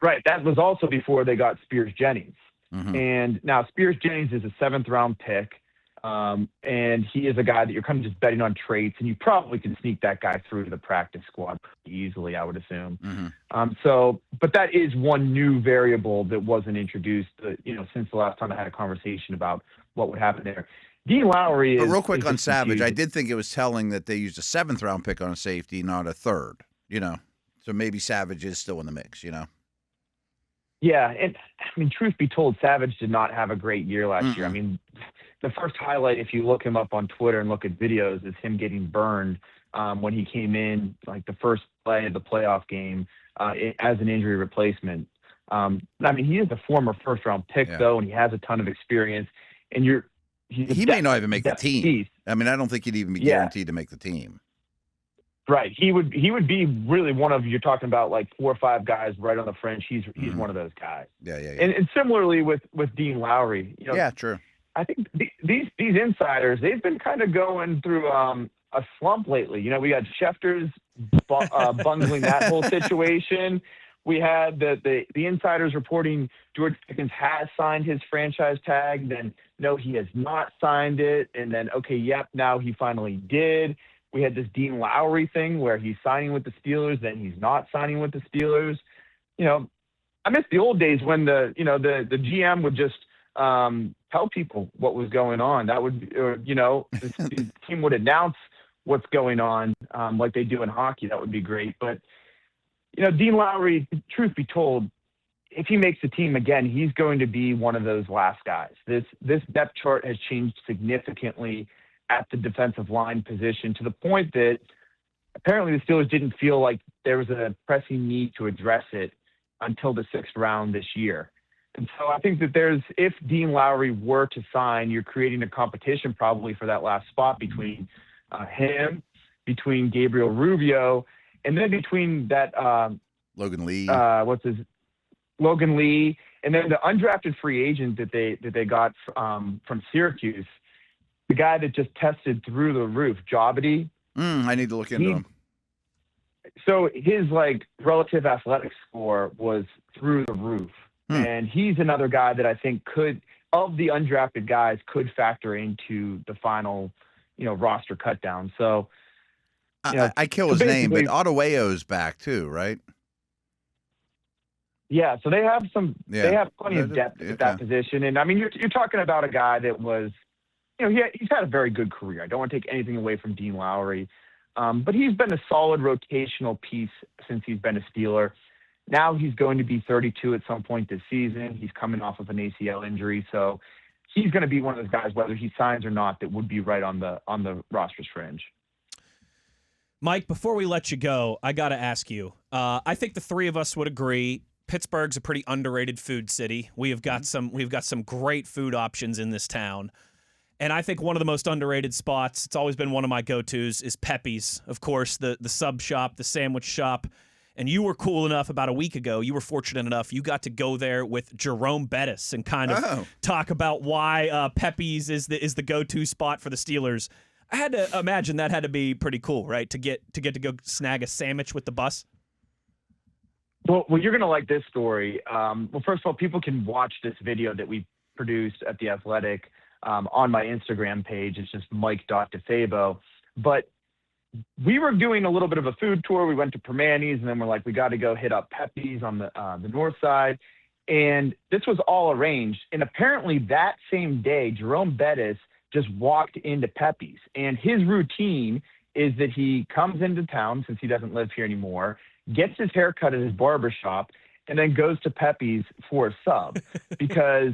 Right. That was also before they got Spears Jennings. Mm-hmm. And now Spears Jennings is a 7th round pick. And he is a guy that you're kind of just betting on traits, and you probably can sneak that guy through to the practice squad pretty easily, I would assume. Mm-hmm. But that is one new variable that wasn't introduced, since the last time I had a conversation about what would happen there. Dean Lowry But real quick on Savage, I did think it was telling that they used a 7th round pick on a safety, not a 3rd, So maybe Savage is still in the mix, Yeah, and I mean, truth be told, Savage did not have a great year last year. I mean, the first highlight, if you look him up on Twitter and look at videos, is him getting burned when he came in, like the first play of the playoff game as an injury replacement. I mean, he is a former 1st-round pick, though, and he has a ton of experience. And he may not even make the team. Piece. I mean, I don't think he'd even be guaranteed to make the team. Right. He would be really one of, you're talking about like 4 or 5 guys right on the fringe. He's one of those guys. Yeah. And similarly with Dean Lowry, Yeah, true. I think these insiders, they've been kind of going through a slump lately. We got Schefter's bungling that whole situation. We had the insiders reporting George Pickens has signed his franchise tag. Then no, he has not signed it. And then, okay, yep, now he finally did. We had this Dean Lowry thing where he's signing with the Steelers, then he's not signing with the Steelers. I miss the old days when the GM would just tell people what was going on. That would, the team would announce what's going on like they do in hockey. That would be great. But, Dean Lowry, truth be told, if he makes the team again, he's going to be one of those last guys. This depth chart has changed significantly at the defensive line position to the point that apparently the Steelers didn't feel like there was a pressing need to address it until the 6th round this year. And so I think that if Dean Lowry were to sign, you're creating a competition probably for that last spot between him, between Gabriel Rubio, and then between that Logan Lee. Logan Lee, and then the undrafted free agent that they got from Syracuse, the guy that just tested through the roof, Jobity. I need to look into him. So his relative athletic score was through the roof. And he's another guy that I think of the undrafted guys, could factor into the final, roster cut down. So I kill his name, but Ottawayo's back too, right? Yeah, so they have Yeah. they have plenty of depth at that position. And I mean, you're talking about a guy that was, he's had a very good career. I don't want to take anything away from Dean Lowry, but he's been a solid rotational piece since he's been a Steeler. Now he's going to be 32 at some point this season. He's coming off of an ACL injury, so he's going to be one of those guys, whether he signs or not, that would be right on the roster's fringe. Mike, before we let you go, I got to ask you. I think the three of us would agree Pittsburgh's a pretty underrated food city. We've got some great food options in this town. And I think one of the most underrated spots, it's always been one of my go-tos, is Pepe's. Of course, the sub shop, the sandwich shop. And you were cool enough about a week ago, you were fortunate enough, you got to go there with Jerome Bettis and kind of talk about why Pepe's is the go-to spot for the Steelers. I had to imagine that had to be pretty cool, right? To get to go snag a sandwich with the bus. Well, you're going to like this story. Well, first of all, people can watch this video that we produced at The Athletic on my Instagram page. It's just mike.defabo. But we were doing a little bit of a food tour. We went to Permanis, and then we're like, we got to go hit up Pepe's on the north side. And this was all arranged. And apparently that same day, Jerome Bettis just walked into Pepe's. And his routine is that he comes into town, since he doesn't live here anymore, gets his hair cut at his barbershop, and then goes to Pepe's for a sub. Because,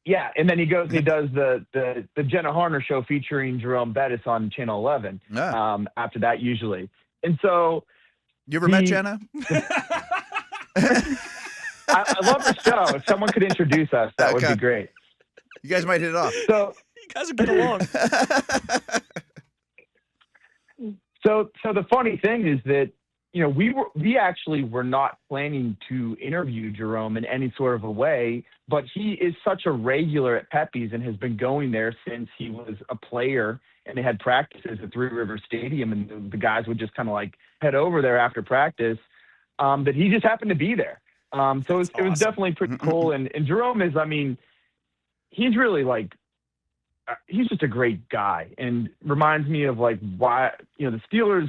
and then he goes and he does the Jenna Harner show featuring Jerome Bettis on Channel 11 after that usually. And so... You ever met Jenna? I love the show. If someone could introduce us, that would be great. You guys might hit it off. So you guys will get along. So the funny thing is that, we actually were not planning to interview Jerome in any sort of a way, but he is such a regular at Pepe's and has been going there since he was a player, and they had practices at Three River Stadium, and the guys would just kind of like head over there after practice, that he just happened to be there. So it was definitely pretty cool. And Jerome is, he's really he's just a great guy, and reminds me of why, the Steelers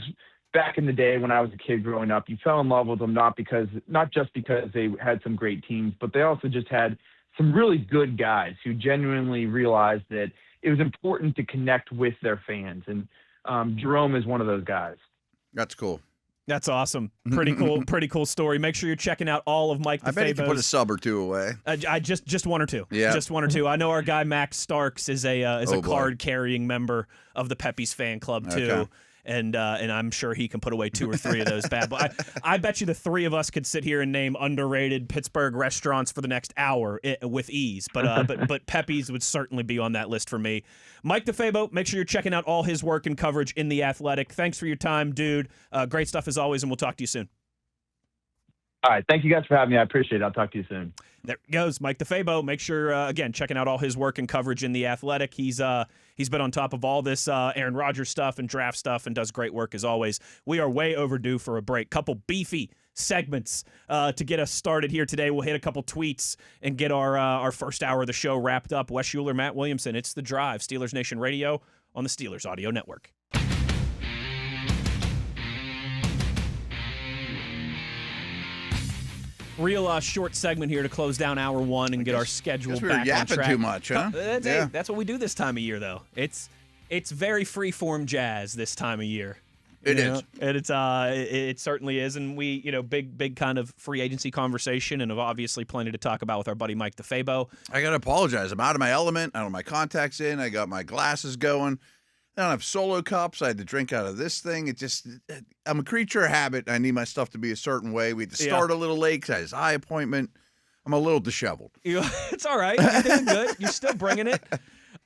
back in the day when I was a kid growing up, you fell in love with them not just because they had some great teams, but they also just had some really good guys who genuinely realized that it was important to connect with their fans. And Jerome is one of those guys. That's cool. That's awesome. Pretty cool story. Make sure you're checking out all of Mike DeFabo's. I bet you can put a sub or two away. I just one or two. Yeah. Just one or two. I know our guy Max Starks is a card-carrying member of the Pepe's fan club too. Okay. And I'm sure he can put away two or three of those bad boys. I bet you the three of us could sit here and name underrated Pittsburgh restaurants for the next hour with ease. But Pepe's would certainly be on that list for me. Mike DeFabo, make sure you're checking out all his work and coverage in The Athletic. Thanks for your time, dude. Great stuff as always, and we'll talk to you soon. All right. Thank you guys for having me. I appreciate it. I'll talk to you soon. There goes Mike DeFabo. Make sure, again, checking out all his work and coverage in The Athletic. He's been on top of all this Aaron Rodgers stuff and draft stuff and does great work as always. We are way overdue for a break. Couple beefy segments to get us started here today. We'll hit a couple tweets and get our first hour of the show wrapped up. Wes Uhler, Matt Williamson. It's The Drive, Steelers Nation Radio on the Steelers Audio Network. Real short segment here to close down hour one and get our schedule back on track. Too much, huh? That's what we do this time of year, though. It's very free-form jazz this time of year. It is. And it certainly is. And we, big kind of free agency conversation, and have obviously plenty to talk about with our buddy Mike DeFabo. I got to apologize. I'm out of my element. I don't have my contacts in. I got my glasses going. I don't have solo cups. I had to drink out of this thing. I'm a creature of habit. I need my stuff to be a certain way. We had to start a little late because I had his eye appointment. I'm a little disheveled. It's all right. You're doing good. You're still bringing it.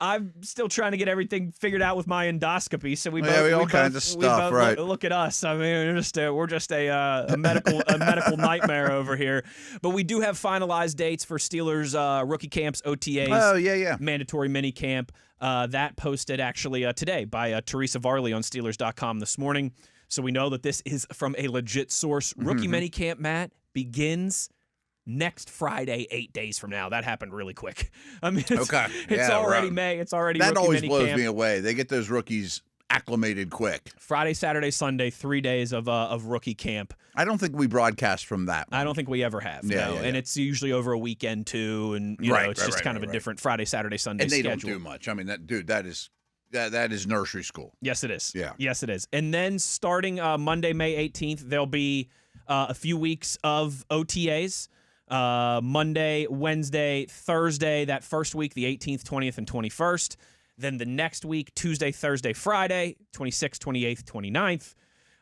I'm still trying to get everything figured out with my endoscopy. So we all kinds of stuff, right? Look at us. I mean, we're just a medical nightmare over here. But we do have finalized dates for Steelers rookie camps, OTAs. Oh yeah. Mandatory mini camp. That posted actually today by Teresa Varley on Steelers.com this morning. So we know that this is from a legit source. Rookie mini camp, Matt, begins next Friday, 8 days from now. That happened really quick. I mean, it's already May. It's already that rookie always mini blows camp. me away. They get those rookies acclimated quick. Friday, Saturday, Sunday, 3 days of rookie camp. I don't think we broadcast from that one. I don't think we ever have. Yeah, no. yeah, And yeah. it's usually over a weekend too, and it's just kind of a different Friday, Saturday, Sunday and they schedule. don't do much. I mean, that is nursery school. Yes, it is. Yeah. Yes, it is. And then starting Monday, May 18th, there'll be a few weeks of OTAs. Monday, Wednesday, Thursday, that first week, the 18th, 20th, and 21st. Then the next week, Tuesday, Thursday, Friday, 26th, 28th, 29th.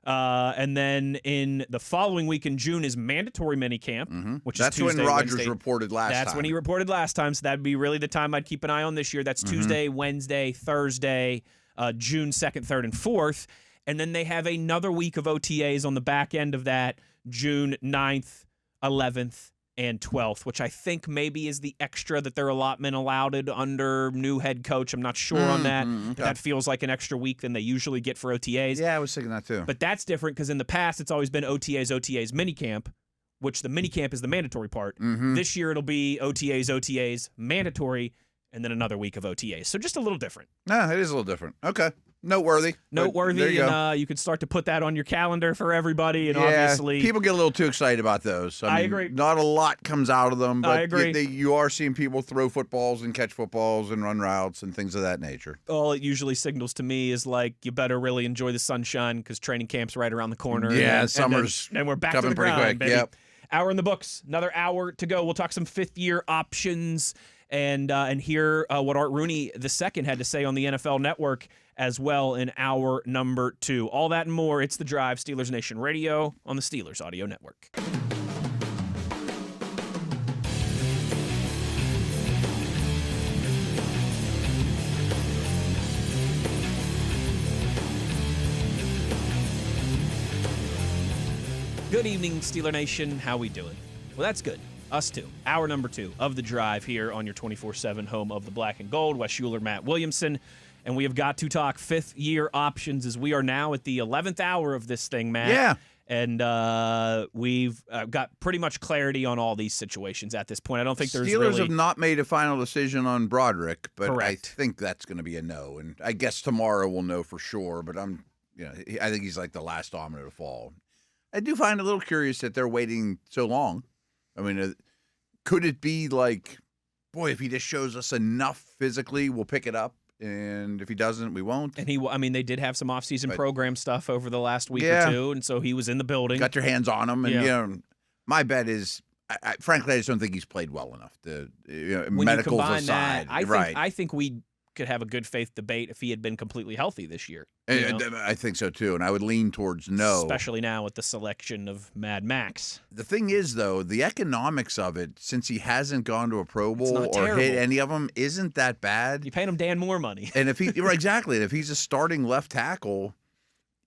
And then in the following week in June is mandatory minicamp, which That's is Tuesday, when Rogers Wednesday. reported last time. That's when he reported last time, so that'd be really the time I'd keep an eye on this year. That's Tuesday, Wednesday, Thursday, June 2nd, 3rd, and 4th. And then they have another week of OTAs on the back end of that, June 9th, 11th, and 12th, which I think maybe is the extra that their allotment allowed under new head coach. I'm not sure on that. okay. But that feels like an extra week than they usually get for OTAs. Yeah, I was thinking that too. But that's different because in the past, it's always been OTAs, minicamp, which the minicamp is the mandatory part. This year, it'll be OTAs, mandatory, and then another week of OTAs. So just a little different. No, it is a little different. Okay. Noteworthy. Noteworthy, There you go. and you can start to put that on your calendar for everybody. And Yeah, obviously, people get a little too excited about those. I mean, agree. Not a lot comes out of them, but I agree. You are seeing people throw footballs and catch footballs and run routes and things of that nature. all it usually signals to me is like you better really enjoy the sunshine because training camp's right around the corner. Yeah, summer's and we're back to coming the pretty grind, quick. baby. Yep. Hour in the books, another hour to go. We'll talk some fifth-year options and hear what Art Rooney II had to say on the NFL Network as well in hour number 2. All that and more. It's The Drive, Steelers Nation Radio on the Steelers Audio Network. Good evening, Steeler Nation. How we doing? Well, that's good. Us too. Hour number 2 of The Drive here on your 24/7 home of the black and gold. Wes Uhler, Matt Williamson. And we have got to talk fifth-year options as we are now at the 11th hour of this thing, Matt. Yeah. And we've got pretty much clarity on all these situations at this point. I don't think there's Steelers really... have not made a final decision on Broderick, but Correct. I think that's going to be a no. And I guess tomorrow we'll know for sure, but I think he's like the last domino to fall. I do find it a little curious that they're waiting so long. I mean, could it be like, boy, if he just shows us enough physically, we'll pick it up, and if he doesn't, we won't? And they did have some off-season program stuff over the last week Yeah. or two, and so he was in the building. Got your hands on him, and Yeah. My bet is, frankly, I just don't think he's played well enough. When Medicals you combine aside, that, I think we could have a good faith debate if he had been completely healthy this year. You know? I think so too, and I would lean towards no. Especially now with the selection of Mad Max. The thing is, though, the economics of it, since he hasn't gone to a Pro Bowl not or hit terrible. any of them, isn't that bad. You paying him Dan Moore money. And if exactly, and if he's a starting left tackle,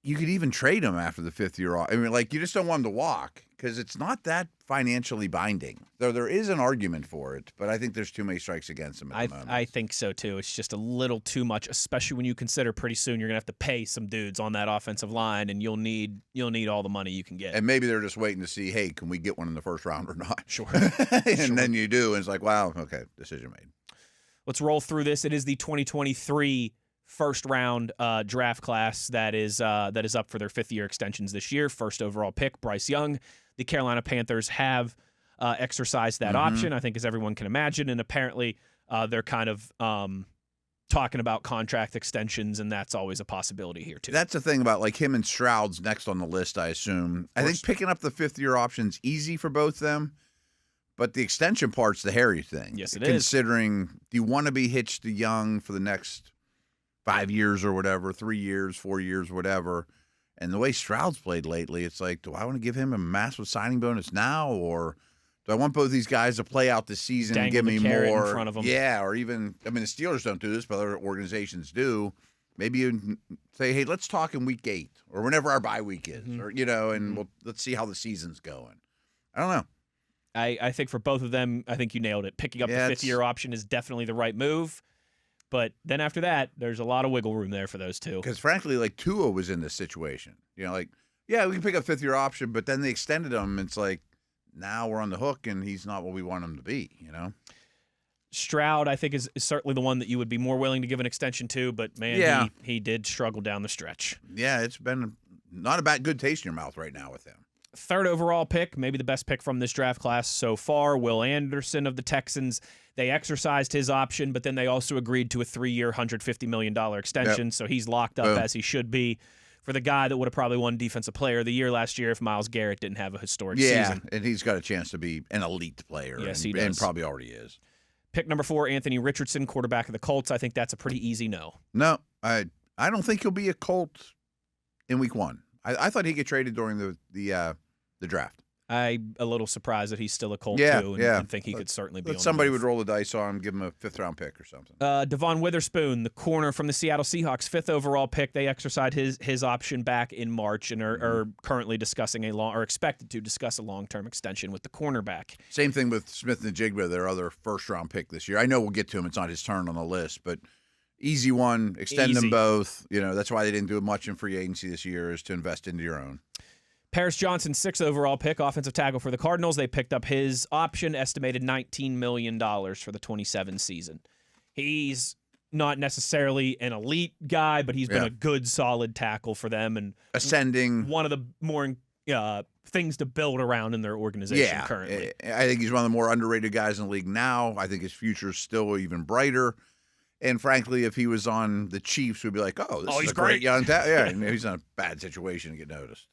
you could even trade him after the 5th year off. I mean, like, you just don't want him to walk because it's not that financially binding. Though there is an argument for it, but I think there's too many strikes against him at the moment. I think so too. It's just a little too much, especially when you consider pretty soon you're gonna have to pay some dudes on that offensive line, and you'll need all the money you can get. And maybe they're just waiting to see, hey, can we get one in the first round or not? Sure. And then you do, and it's like, wow, okay, decision made. Let's roll through this. It is the 2023 first round draft class that is up for their 5th-year extensions this year. First overall pick, Bryce Young. The Carolina Panthers have exercised that option, I think, as everyone can imagine, and apparently they're kind of talking about contract extensions, and that's always a possibility here too. That's the thing about like him and Stroud's next on the list, I assume. I think picking up the 5th-year option's easy for both them, but the extension part's the hairy thing. Yes, it is. Considering, do you want to be hitched to Young for the next 5 years or whatever, 3 years, 4 years, whatever? And the way Stroud's played lately, it's like, do I want to give him a massive signing bonus now, or do I want both these guys to play out the season and give me carrot more? in front of them. Yeah, or even, I mean, the Steelers don't do this, but other organizations do. Maybe you say, hey, let's talk in week 8 or whenever our bye week is, or and let's see how the season's going. I don't know. I think for both of them, I think you nailed it. Picking up the 5th-year option is definitely the right move. But then after that, there's a lot of wiggle room there for those two. Because frankly, like Tua was in this situation. Like, yeah, we can pick up 5th-year option, but then they extended him. It's like, now we're on the hook, and he's not what we want him to be, Stroud, I think, is certainly the one that you would be more willing to give an extension to, but, man, he did struggle down the stretch. Yeah, it's been not a bad good taste in your mouth right now with him. Third overall pick, maybe the best pick from this draft class so far, Will Anderson of the Texans. They exercised his option, but then they also agreed to a 3-year, $150 million extension, so he's locked up as he should be for the guy that would have probably won Defensive Player of the Year last year if Myles Garrett didn't have a historic season. Yeah, and he's got a chance to be an elite player. Yes, he does. And probably already is. Pick number 4, Anthony Richardson, quarterback of the Colts. I think that's a pretty easy no. No, I don't think he'll be a Colt in week 1. I thought he'd get traded during the draft. I'm a little surprised that he's still a Colt, too, and think he could certainly be on somebody the move. would roll the dice on him, give him a 5th-round pick or something. Devon Witherspoon, the corner from the Seattle Seahawks, 5th overall pick. They exercised his option back in March and are currently discussing expected to discuss a long-term extension with the cornerback. Same thing with Smith and Jigba, their other first-round pick this year. I know we'll get to him. It's not his turn on the list, but easy one, extend them both. That's why they didn't do much in free agency this year, is to invest into your own. Paris Johnson, 6th overall pick, offensive tackle for the Cardinals. They picked up his option, estimated $19 million for the 27 season. He's not necessarily an elite guy, but he's been a good, solid tackle for them. And ascending. One of the more things to build around in their organization currently. I think he's one of the more underrated guys in the league now. I think his future is still even brighter. And frankly, if he was on the Chiefs, we'd be like, this is a great young tackle. Yeah, he's in a bad situation to get noticed.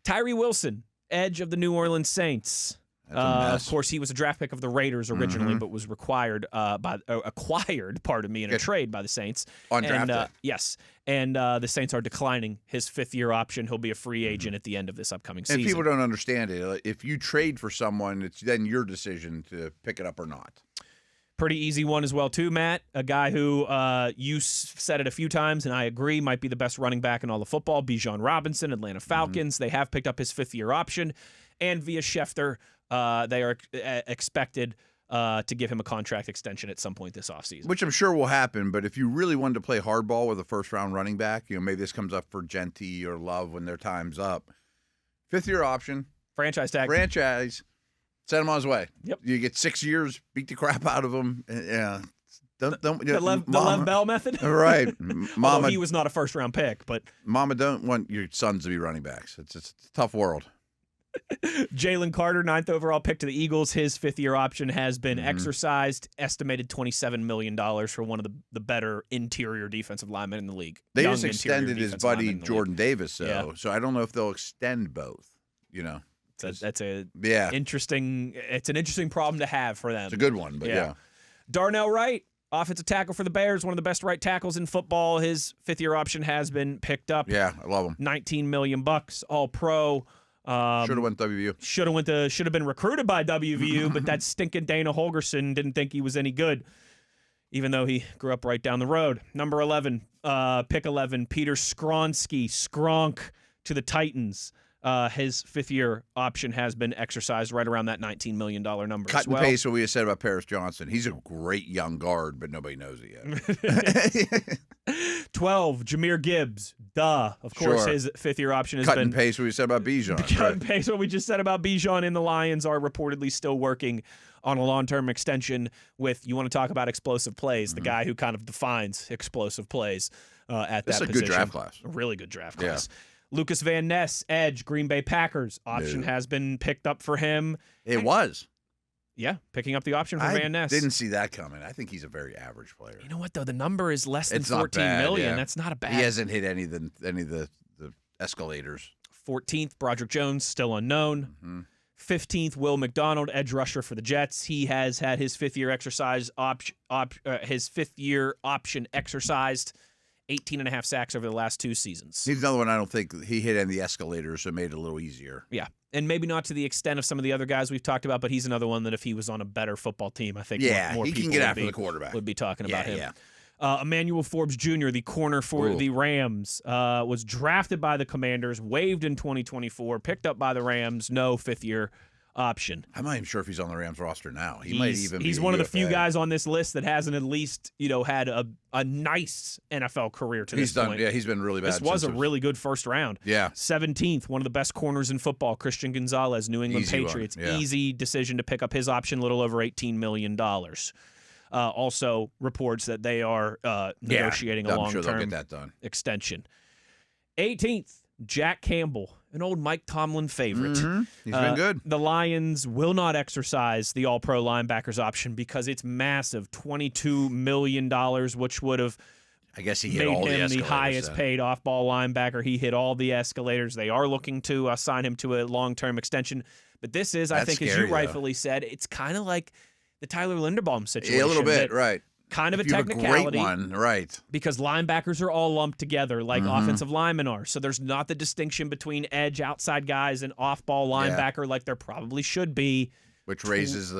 Tyree Wilson, edge of the New Orleans Saints. Of course, he was a draft pick of the Raiders originally, but was acquired in a trade by the Saints. On draft day. Yes. And the Saints are declining his 5th-year option. He'll be a free agent at the end of this upcoming season. And people don't understand it. If you trade for someone, it's then your decision to pick it up or not. Pretty easy one as well, too, Matt. A guy who you said it a few times, and I agree, might be the best running back in all of football, Bijan Robinson, Atlanta Falcons. They have picked up his 5th-year option. And via Schefter, they are expected to give him a contract extension at some point this offseason. Which I'm sure will happen, but if you really wanted to play hardball with a first-round running back, maybe this comes up for Genty or Love when their time's up. 5th-year option. Franchise tag. Send him on his way. Yep. You get 6 years, beat the crap out of him. Yeah. The Lev Bell method? Right. Mama, he was not a first-round pick, but... Mama don't want your sons to be running backs. It's a tough world. Jalen Carter, 9th overall pick to the Eagles. His 5th-year option has been exercised. Estimated $27 million for one of the better interior defensive linemen in the league. They just extended his buddy Jordan Davis, so I don't know if they'll extend both, That's interesting. It's an interesting problem to have for them. It's a good one, but yeah. Darnell Wright, offensive tackle for the Bears, one of the best right tackles in football. His 5th-year option has been picked up. Yeah, I love him. $19 million, all pro. Should have went WVU. Should have been recruited by WVU, but that stinking Dana Holgerson didn't think he was any good, even though he grew up right down the road. Number 11, pick 11, Peter Skronsky, Skronk to the Titans. His 5th-year option has been exercised right around that $19 million number. Cut and paste what we said about Paris Johnson. He's a great young guard, but nobody knows it yet. 12, Jahmyr Gibbs. Of course, his 5th-year option has been... Cut and paste what we said about Bijan. Cut and paste what we just said about Bijan, and the Lions are reportedly still working on a long-term extension with, you want to talk about explosive plays, the guy who kind of defines explosive plays at that position. This is a good draft class. A really good draft class. Lucas Van Ness, edge, Green Bay Packers. Option has been picked up for him. Yeah, picking up the option for Van Ness. Didn't see that coming. I think he's a very average player. You know what, though? The number is less than $14 million. Yeah. That's not a bad. He hasn't hit any of the escalators. 14th, Broderick Jones, still unknown. 15th, Will McDonald, edge rusher for the Jets. He has had his 5th-year option exercised. 18.5 sacks over the last 2 seasons. He's another one I don't think he hit any of the escalators, so it made it a little easier. Yeah, and maybe not to the extent of some of the other guys we've talked about, but he's another one that if he was on a better football team, I think more he people can get after the quarterback. Would be talking about him. Emmanuel Forbes Jr., the corner for the Rams, was drafted by the Commanders, waived in 2024, picked up by the Rams, no 5th-year option. I'm not even sure if he's on the Rams roster now. He's one of the few guys on this list that hasn't at least had a nice NFL career to this point. Yeah, he's been really bad. This was a really good first round. Yeah. 17th, one of the best corners in football, Christian Gonzalez, New England Patriots. Easy decision to pick up his option, a little over $18 million. also reports that they are negotiating a I'm sure they'll long-term get that done. extension. 18th, Jack Campbell, an old Mike Tomlin favorite. Mm-hmm. He's been good. The Lions will not exercise the All-Pro linebackers option because it's massive, $22 million, which would have I guess he hit made all him the the highest paid off-ball linebacker. He hit all the escalators. They are looking to sign him to a long-term extension. But this is, I think, as you rightfully said, it's kind of like the Tyler Linderbaum situation. A little bit, right. Kind of a You have technicality. A great one, right. Because linebackers are all lumped together like offensive linemen are. So there's not the distinction between edge, outside guys, and off-ball linebacker like there probably should be. Which raises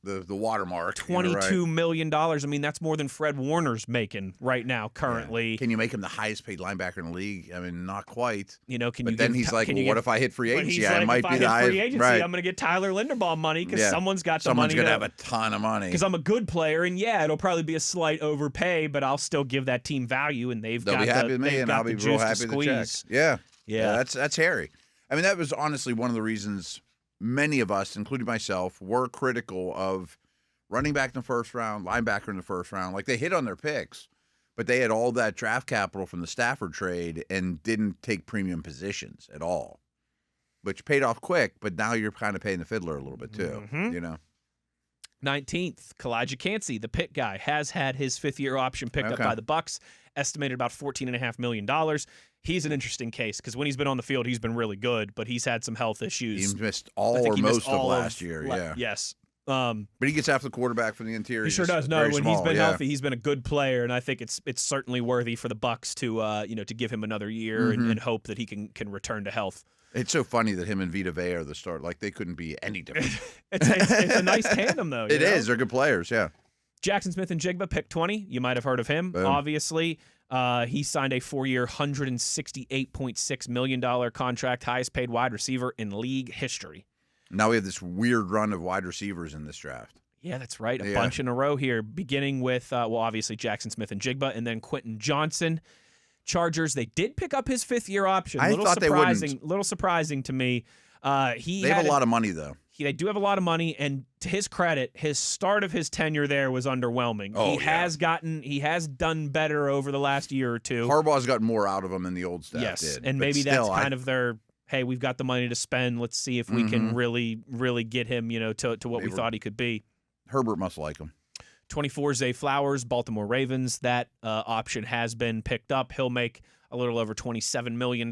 the watermark. $22 million. I mean, that's more than Fred Warner's making right now, currently. Yeah. Can you make him the highest paid linebacker in the league? I mean, not quite. You know, but then he's like, well, what if I hit free agency? I might be the highest. Free agency, right. I'm going to get Tyler Linderbaum money because someone's got the Someone's money. Someone's going to have a ton of money. Because I'm a good player, and it'll probably be a slight overpay, but I'll still give that team value, and they'll be happy with me, and I'll be real happy with the check. Yeah. That's hairy. I mean, that was honestly one of the reasons many of us, including myself, were critical of running back in the first round, linebacker in the first round. Like, they hit on their picks, but they had all that draft capital from the Stafford trade and didn't take premium positions at all, which paid off quick, but now you're kind of paying the fiddler a little bit too, you know? 19th, Kalijah Cansey, the Pitt guy, has had his fifth-year option picked up by the Bucs, estimated about $14.5 million. He's an interesting case because when he's been on the field, he's been really good, but he's had some health issues. He missed all or most of last year, Yes. But he gets after the quarterback from the interior. He sure does. No, when he's been healthy, he's been a good player, and I think it's certainly worthy for the Bucs to to give him another year and hope that he can return to health. It's so funny that him and Vita Vea are the start. Like, they couldn't be any different. it's a nice tandem, though. It is. They're good players, yeah. Jackson Smith and Jigba, pick 20. You might have heard of him, obviously. He signed a 4-year, $168.6 million contract, highest paid wide receiver in league history. Now we have this weird run of wide receivers in this draft. Yeah, that's right. A bunch in a row here, beginning with, obviously Jackson Smith and Jigba, and then Quentin Johnson. Chargers, they did pick up his fifth-year option. I thought they wouldn't. Little surprising to me. They have a lot of money, though. They do have a lot of money, and to his credit, his start of his tenure there was underwhelming. He has done better over the last year or two. Harbaugh's gotten more out of him than the old staff did. Yes, and maybe that's kind of their, hey, we've got the money to spend. Let's see if we can really, really get him, to what we thought he could be. Herbert must like him. 24, Zay Flowers, Baltimore Ravens. That option has been picked up. He'll make a little over $27 million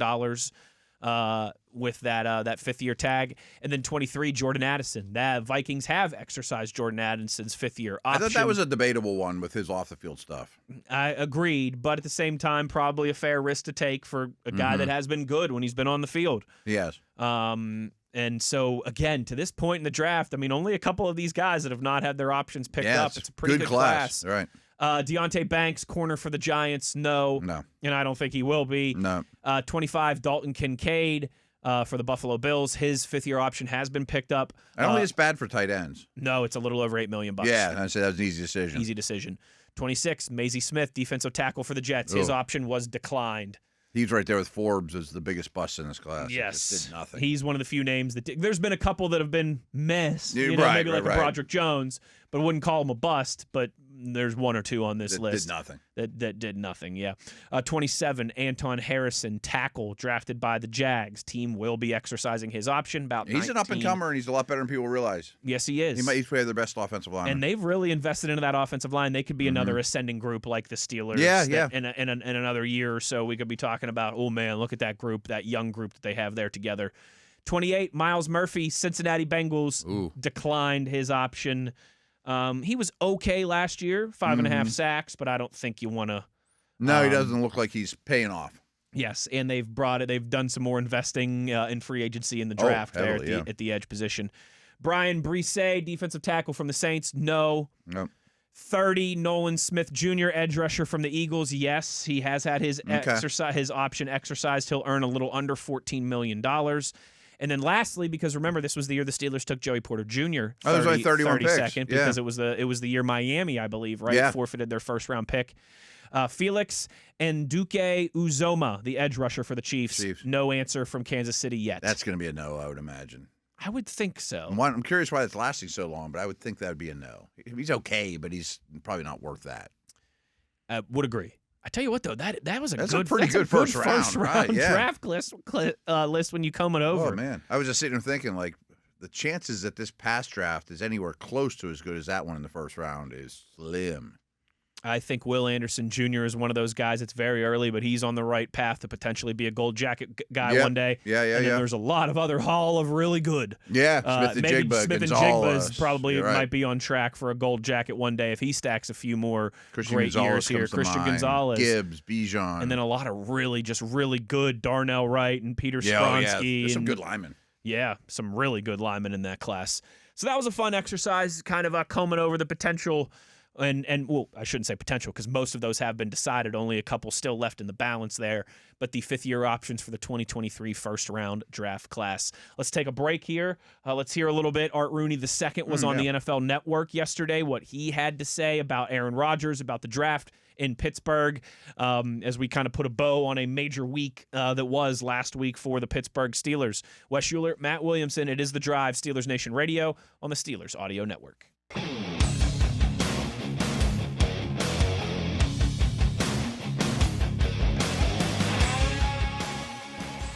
with that fifth-year tag. And then 23, Jordan Addison. The Vikings have exercised Jordan Addison's fifth-year option. I thought that was a debatable one with his off-the-field stuff. I agreed, but at the same time, probably a fair risk to take for a guy that has been good when he's been on the field. Yes. And so, again, to this point in the draft, I mean, only a couple of these guys that have not had their options picked up. It's a pretty good class. Right. Deonte Banks, corner for the Giants, no. And I don't think he will be. No. 25, Dalton Kincaid for the Buffalo Bills. His fifth-year option has been picked up. I don't think it's bad for tight ends. No, it's a little over $8 million. Yeah, I'd say that was an easy decision. Easy decision. 26, Maisie Smith, defensive tackle for the Jets. His option was declined. He's right there with Forbes as the biggest bust in this class. Yes. Just did nothing. He's one of the few names that there's been a couple that have been mess. Maybe like a Broderick Jones, but wouldn't call him a bust. But there's one or two on this list. Did nothing. That did nothing, yeah. 27, Anton Harrison, tackle, drafted by the Jags. Team will be exercising his option. He's an up-and-comer, and he's a lot better than people realize. Yes, he is. He might be their best offensive line. And they've really invested into that offensive line. They could be another ascending group like the Steelers. Yeah. In another year or so, we could be talking about, oh, man, look at that group, that young group that they have there together. 28, Miles Murphy, Cincinnati Bengals, declined his option. He was okay last year, 5.5 sacks, but I don't think you want to. No, he doesn't look like he's paying off. Yes, and they've done some more investing in free agency in the draft heavily, at the edge position. Brian Brisset, defensive tackle from the Saints, no. 30, Nolan Smith Jr., edge rusher from the Eagles, yes. He has had his option exercised. He'll earn a little under $14 million. And then lastly, because remember, this was the year the Steelers took Joey Porter Jr. 32nd because it was the year Miami, I believe, right? Forfeited their first-round pick. Felix Nduke Uzoma, the edge rusher for the Chiefs. No answer from Kansas City yet. That's going to be a no, I would imagine. I would think so. I'm curious why it's lasting so long, but I would think that would be a no. He's okay, but he's probably not worth that. Would agree. I tell you what, though, that was a pretty good first round right, yeah. draft list when you coming over. Oh, man. I was just sitting there thinking, like, the chances that this past draft is anywhere close to as good as that one in the first round is slim. I think Will Anderson Jr. is one of those guys. It's very early, but he's on the right path to potentially be a gold jacket guy one day. Yeah. And then there's a lot of other Hall of really good. Yeah, Smith and Jigba's probably might be on track for a gold jacket one day if he stacks a few more great years here. Christian Gonzalez, Gibbs, Bijan. And then a lot of really good Darnell Wright and Peter Skronsky. There's some good linemen. Yeah, some really good linemen in that class. So that was a fun exercise, kind of combing over the potential. And well, I shouldn't say potential because most of those have been decided. Only a couple still left in the balance there. But the fifth-year options for the 2023 first-round draft class. Let's take a break here. Let's hear a little bit. Art Rooney II was on the NFL Network yesterday, what he had to say about Aaron Rodgers, about the draft in Pittsburgh, as we kind of put a bow on a major week that was last week for the Pittsburgh Steelers. Wes Uhler, Matt Williamson, it is The Drive, Steelers Nation Radio on the Steelers Audio Network.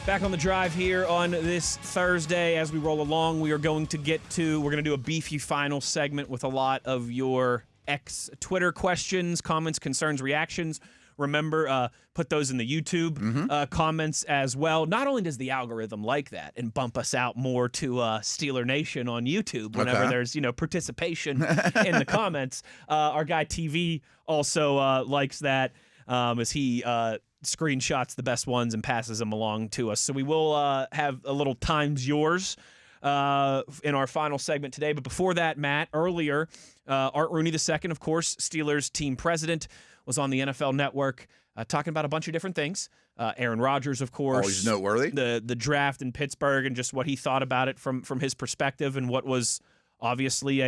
Back on The Drive here on this Thursday. As we roll along, we're going to do a beefy final segment with a lot of your Twitter questions, comments, concerns, reactions. Remember, put those in the YouTube comments as well. Not only does the algorithm like that and bump us out more to Steeler Nation on YouTube whenever there's participation in the comments, our guy TV also likes that as he screenshots the best ones and passes them along to us. So we will have a little times yours in our final segment today. But before that, Matt, earlier, Art Rooney II, of course, Steelers team president, was on the NFL Network talking about a bunch of different things. Aaron Rodgers, of course. Always noteworthy. The draft in Pittsburgh and just what he thought about it from his perspective and what was obviously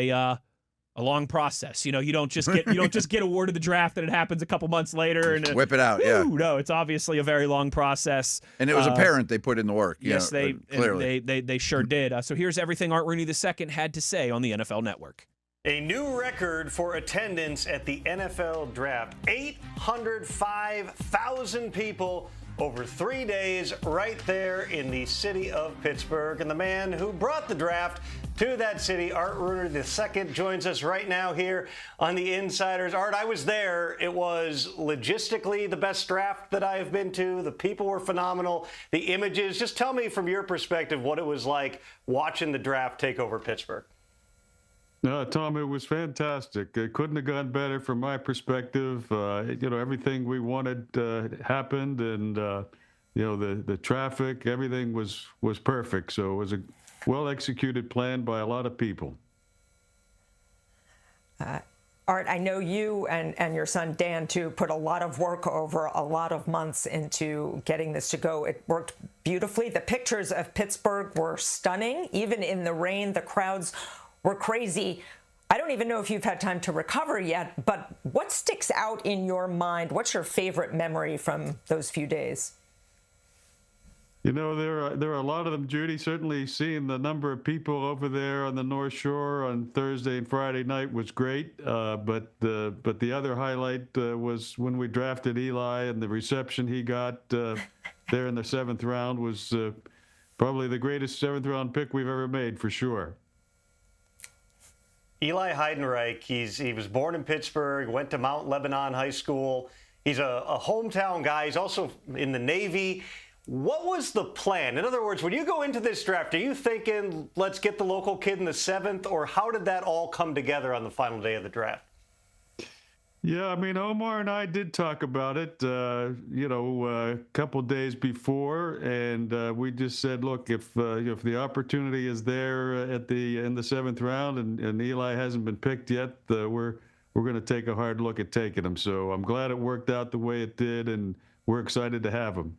a long process. You don't just get awarded the draft and it happens a couple months later and whip it out. Yeah. No, it's obviously a very long process. And it was apparent they put in the work. Yes, clearly. They sure did. So here's everything Art Rooney II had to say on the NFL Network. A new record for attendance at the NFL Draft. 805,000 people over 3 days right there in the city of Pittsburgh. And the man who brought the draft to that city, Art Rooney II, joins us right now here on the Insiders. Art, I was there. It was logistically the best draft that I have been to. The people were phenomenal. The images. Just tell me from your perspective what it was like watching the draft take over Pittsburgh. No, Tom, it was fantastic. It couldn't have gone better from my perspective. Everything we wanted happened, and the traffic, everything was perfect. So it was a well-executed plan by a lot of people. Art, I know you and your son Dan too put a lot of work over a lot of months into getting this to go. It worked beautifully. The pictures of Pittsburgh were stunning. Even in the rain, the crowds were crazy. I don't even know if you've had time to recover yet, but what sticks out in your mind? What's your favorite memory from those few days? There are a lot of them, Judy. Certainly seeing the number of people over there on the North Shore on Thursday and Friday night was great. But the other highlight was when we drafted Eli and the reception he got there in the seventh round was probably the greatest seventh round pick we've ever made, for sure. Eli Heidenreich, he was born in Pittsburgh, went to Mount Lebanon High School. He's a hometown guy. He's also in the Navy. What was the plan? In other words, when you go into this draft, are you thinking, let's get the local kid in the seventh, or how did that all come together on the final day of the draft? Yeah, I mean, Omar and I did talk about it, a couple days before, and we just said, look, if the opportunity is there in the seventh round, and Eli hasn't been picked yet, we're going to take a hard look at taking him. So I'm glad it worked out the way it did, and we're excited to have him.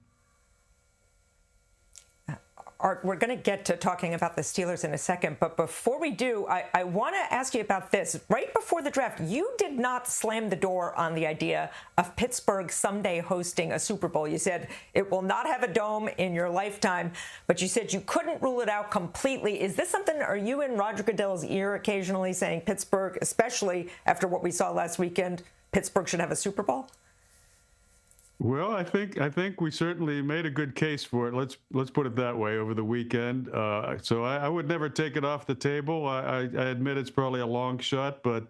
Art, we're going to get to talking about the Steelers in a second, but before we do, I want to ask you about this. Right before the draft, you did not slam the door on the idea of Pittsburgh someday hosting a Super Bowl. You said it will not have a dome in your lifetime, but you said you couldn't rule it out completely. Is this something, are you in Roger Goodell's ear occasionally saying Pittsburgh, especially after what we saw last weekend, Pittsburgh should have a Super Bowl? Well, I think we certainly made a good case for it. Let's put it that way over the weekend. So I would never take it off the table. I admit it's probably a long shot, but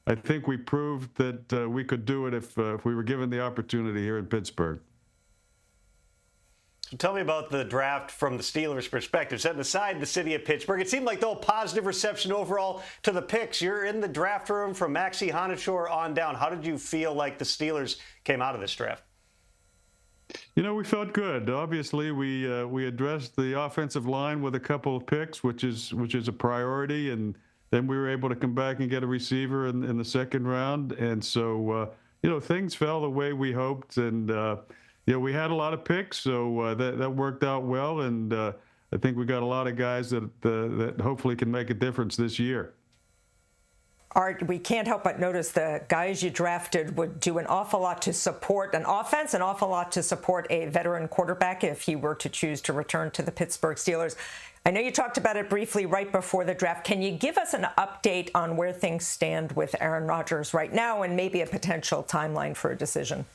I think we proved that we could do it if we were given the opportunity here in Pittsburgh. So tell me about the draft from the Steelers' perspective. Setting aside the city of Pittsburgh, it seemed like the whole positive reception overall to the picks. You're in the draft room from Maxie Honachor on down. How did you feel like the Steelers came out of this draft? You know, we felt good. Obviously, we addressed the offensive line with a couple of picks, which is a priority, and then we were able to come back and get a receiver in the second round. And so, things fell the way we hoped, and we had a lot of picks, so that worked out well. And I think we got a lot of guys that hopefully can make a difference this year. Art, we can't help but notice the guys you drafted would do an awful lot to support an offense, an awful lot to support a veteran quarterback if he were to choose to return to the Pittsburgh Steelers. I know you talked about it briefly right before the draft. Can you give us an update on where things stand with Aaron Rodgers right now and maybe a potential timeline for a decision?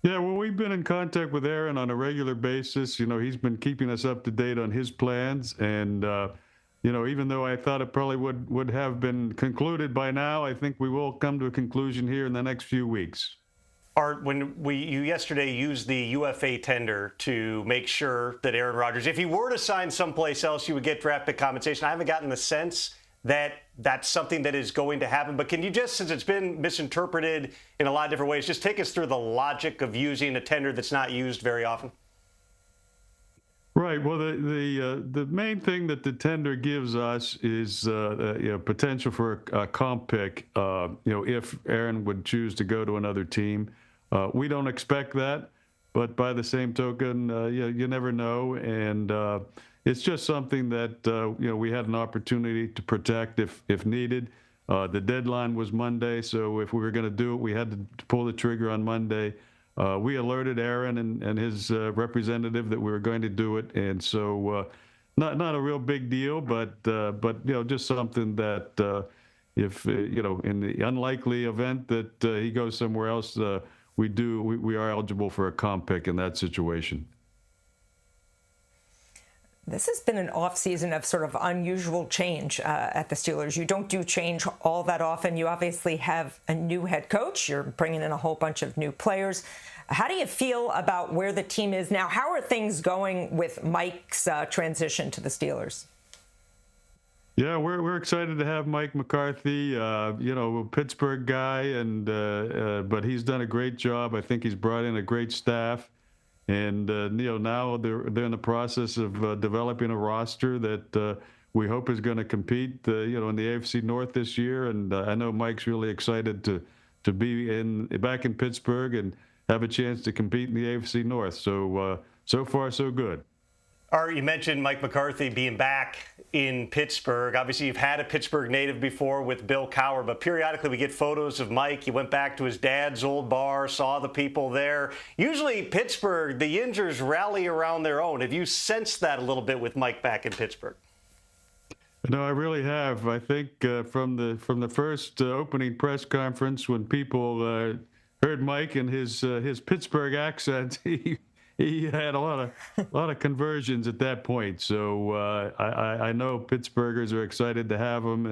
Yeah, well, we've been in contact with Aaron on a regular basis. You know, he's been keeping us up to date on his plans, and even though I thought it probably would have been concluded by now, I think we will come to a conclusion here in the next few weeks. Art, when you yesterday used the UFA tender to make sure that Aaron Rodgers, if he were to sign someplace else, you would get draft pick compensation. I haven't gotten the sense that that's something that is going to happen. But can you just, since it's been misinterpreted in a lot of different ways, just take us through the logic of using a tender that's not used very often? Right. Well, the main thing that the tender gives us is potential for a comp pick. If Aaron would choose to go to another team, we don't expect that, but by the same token, you never know, and it's just something that we had an opportunity to protect if needed. The deadline was Monday, so if we were going to do it, we had to pull the trigger on Monday. We alerted Aaron and his representative that we were going to do it, and so not a real big deal, but just something that if in the unlikely event that he goes somewhere else, we are eligible for a comp pick in that situation. This has been an offseason of sort of unusual change at the Steelers. You don't do change all that often. You obviously have a new head coach. You're bringing in a whole bunch of new players. How do you feel about where the team is now? How are things going with Mike's transition to the Steelers? Yeah, we're excited to have Mike McCarthy, a Pittsburgh guy, but he's done a great job. I think he's brought in a great staff. And, now they're in the process of developing a roster that we hope is going to compete, in the AFC North this year. And I know Mike's really excited to be back in Pittsburgh and have a chance to compete in the AFC North. So, so far, so good. Art, you mentioned Mike McCarthy being back in Pittsburgh. Obviously, you've had a Pittsburgh native before with Bill Cowher, but periodically we get photos of Mike. He went back to his dad's old bar, saw the people there. Usually Pittsburgh, the Yingers rally around their own. Have you sensed that a little bit with Mike back in Pittsburgh? No, I really have. I think from the first opening press conference, when people heard Mike and his Pittsburgh accent, he had a lot of conversions at that point. So I know Pittsburghers are excited to have him,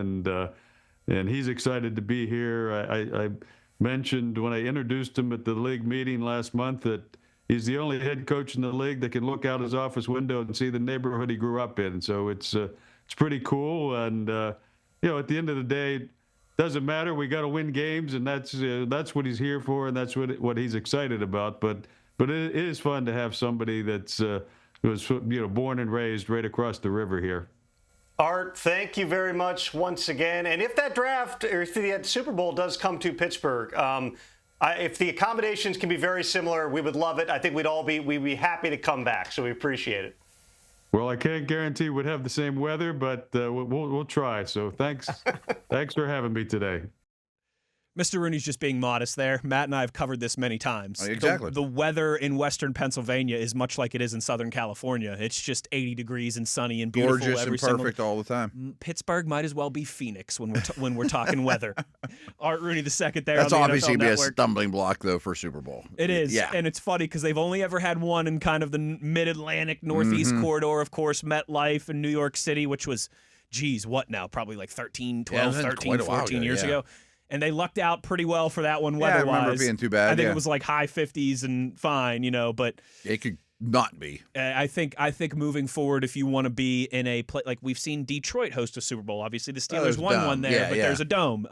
and he's excited to be here. I mentioned when I introduced him at the league meeting last month that he's the only head coach in the league that can look out his office window and see the neighborhood he grew up in. So it's pretty cool. And at the end of the day, it doesn't matter. We got to win games, and that's what he's here for, and that's what he's excited about. But it is fun to have somebody that's was born and raised right across the river here. Art, thank you very much once again. And if that draft or if the Super Bowl does come to Pittsburgh, if the accommodations can be very similar, we would love it. I think we'd be happy to come back. So we appreciate it. Well, I can't guarantee we'd have the same weather, but we'll try. So thanks for having me today. Mr. Rooney's just being modest there. Matt and I have covered this many times. Exactly. The weather in western Pennsylvania is much like it is in southern California. It's just 80 degrees and sunny and beautiful. Gorgeous every and perfect all the time. Pittsburgh might as well be Phoenix when we're talking weather. Art Rooney the second there. That's on the obviously NFL be a Network. stumbling block, though, for Super Bowl. It is. Yeah. And it's funny because they've only ever had one in kind of the mid-Atlantic, northeast corridor, of course, MetLife in New York City, which was, geez, what now? Probably like 13 years ago. And they lucked out pretty well for that one weather-wise. I remember it being too bad. I think it was like high 50s and fine, but it could not be. I think moving forward, if you want to be in a place like we've seen Detroit host a Super Bowl. Obviously, the Steelers won one there, but there's a dome.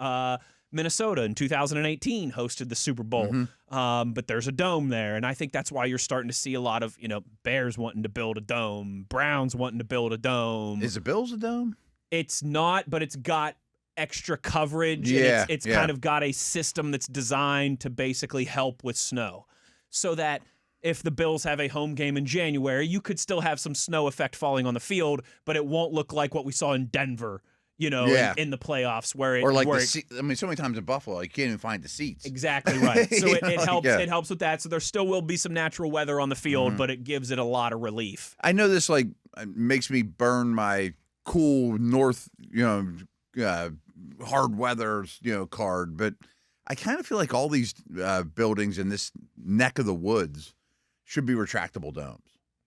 Minnesota in 2018 hosted the Super Bowl, but there's a dome there, and I think that's why you're starting to see a lot of Bears wanting to build a dome, Browns wanting to build a dome. Is the Bills a dome? It's not, but it's got extra coverage. Yeah, and it's kind of got a system that's designed to basically help with snow, so that if the Bills have a home game in January, you could still have some snow effect falling on the field, but it won't look like what we saw in Denver, in the playoffs where so many times in Buffalo, you can't even find the seats. Exactly right. So it helps. It helps with that. So there still will be some natural weather on the field, but it gives it a lot of relief. I know this makes me burn my cool north, hard weather, card, but I kind of feel like all these buildings in this neck of the woods should be retractable domes.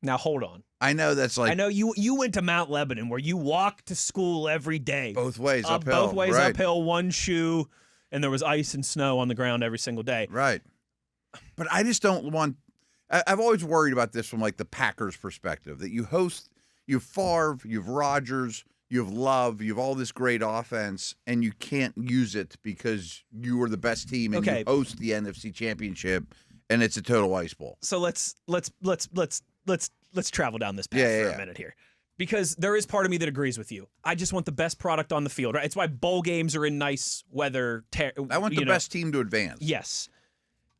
Now hold on. I know that's I know you went to Mount Lebanon where you walk to school every day. Both ways uphill. Both ways uphill, one shoe, and there was ice and snow on the ground every single day. Right. But I just don't want I've always worried about this from the Packers perspective, that you have Favre, you have Rodgers, you have Love, you have all this great offense, and you can't use it because you were the best team and you host the NFC Championship, and it's a total ice bowl. So let's travel down this path for a minute here, because there is part of me that agrees with you. I just want the best product on the field, right? It's why bowl games are in nice weather. I want the best team to advance. Yes.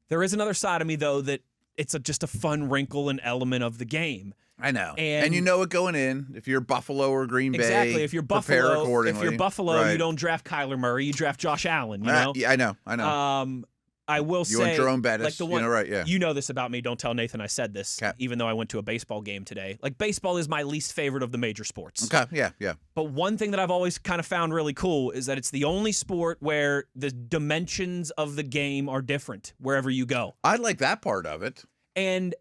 There is another side of me, though, that it's just a fun wrinkle and element of the game. I know. And you know it going in. If you're Buffalo or Green Bay, exactly. If you're Buffalo, prepare accordingly. You don't draft Kyler Murray, you draft Josh Allen, Yeah, I know. I will say, you and Jerome Bettis, you know this about me. Don't tell Nathan I said this, even though I went to a baseball game today. Baseball is my least favorite of the major sports. Okay, yeah. But one thing that I've always kind of found really cool is that it's the only sport where the dimensions of the game are different wherever you go. I like that part of it. And,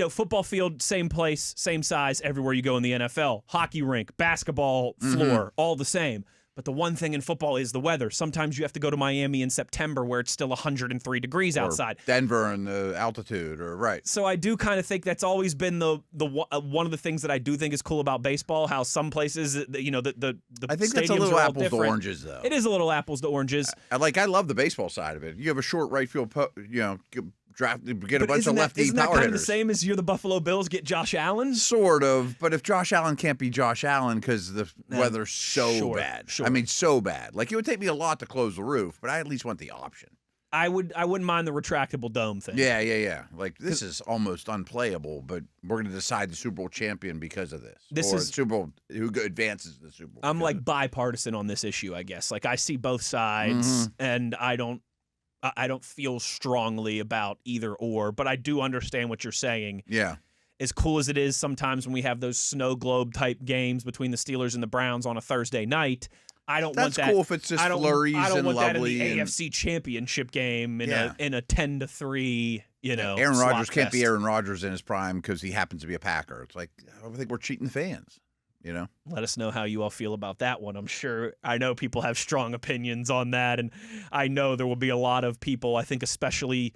football field, same place, same size everywhere you go in the NFL. Hockey rink, basketball floor, all the same. But the one thing in football is the weather. Sometimes you have to go to Miami in September where it's still 103 degrees outside. Denver and the altitude, So I do kind of think that's always been the one of the things that I do think is cool about baseball. How some places, the I think stadiums that's a little are all apples to different. oranges, though. It is a little apples to oranges. I love the baseball side of it. You have a short right field, get a bunch of lefty isn't that power kind hitters. of the same as you're the Buffalo Bills get Josh Allen? Sort of, but if Josh Allen can't be Josh Allen because the weather's so bad. Sure. I mean, so bad. It would take me a lot to close the roof, but I at least want the option. I wouldn't mind the retractable dome thing. Yeah. This is almost unplayable, but we're going to decide the Super Bowl champion because of this. Super Bowl who advances the Super Bowl. I'm bipartisan on this issue, I guess. I see both sides, and I don't feel strongly about either or, but I do understand what you're saying. Yeah. As cool as it is sometimes when we have those snow globe type games between the Steelers and the Browns on a Thursday night, I don't want that. That's cool if it's just flurries and lovely. I don't want that in the AFC Championship game in a 10-3, Aaron Rodgers can't be fest. Aaron Rodgers in his prime because he happens to be a Packer. It's I think we're cheating the fans. Let us know how you all feel about that one. I know people have strong opinions on that, and I know there will be a lot of people, I think especially,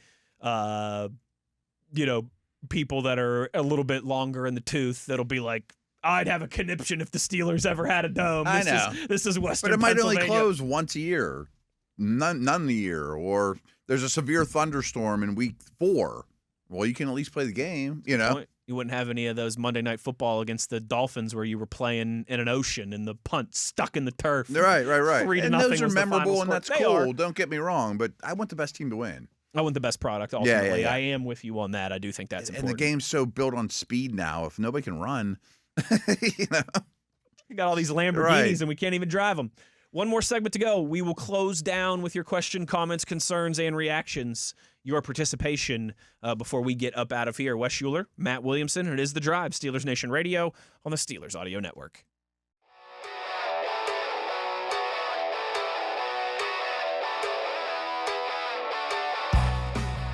people that are a little bit longer in the tooth that'll be like, I'd have a conniption if the Steelers ever had a dome. This is Western Pennsylvania. But it might only close once a year, none a year, or there's a severe thunderstorm in week 4. Well, you can at least play the game, You wouldn't have any of those Monday Night Football against the Dolphins where you were playing in an ocean and the punt stuck in the turf. Right. 3-0 And those are was the final memorable, score. and that's cool. Don't get me wrong, but I want the best team to win. I want the best product, ultimately. Yeah. I am with you on that. I do think that's important. And the game's so built on speed now. If nobody can run, You know, We got all these Lamborghinis Right. and we can't even drive them. One more segment to go. We will close down with your question, comments, concerns, and reactions. Your participation before we get up out of here. Wes Uhler, Matt Williamson, and it is The Drive, Steelers Nation Radio on the Steelers Audio Network.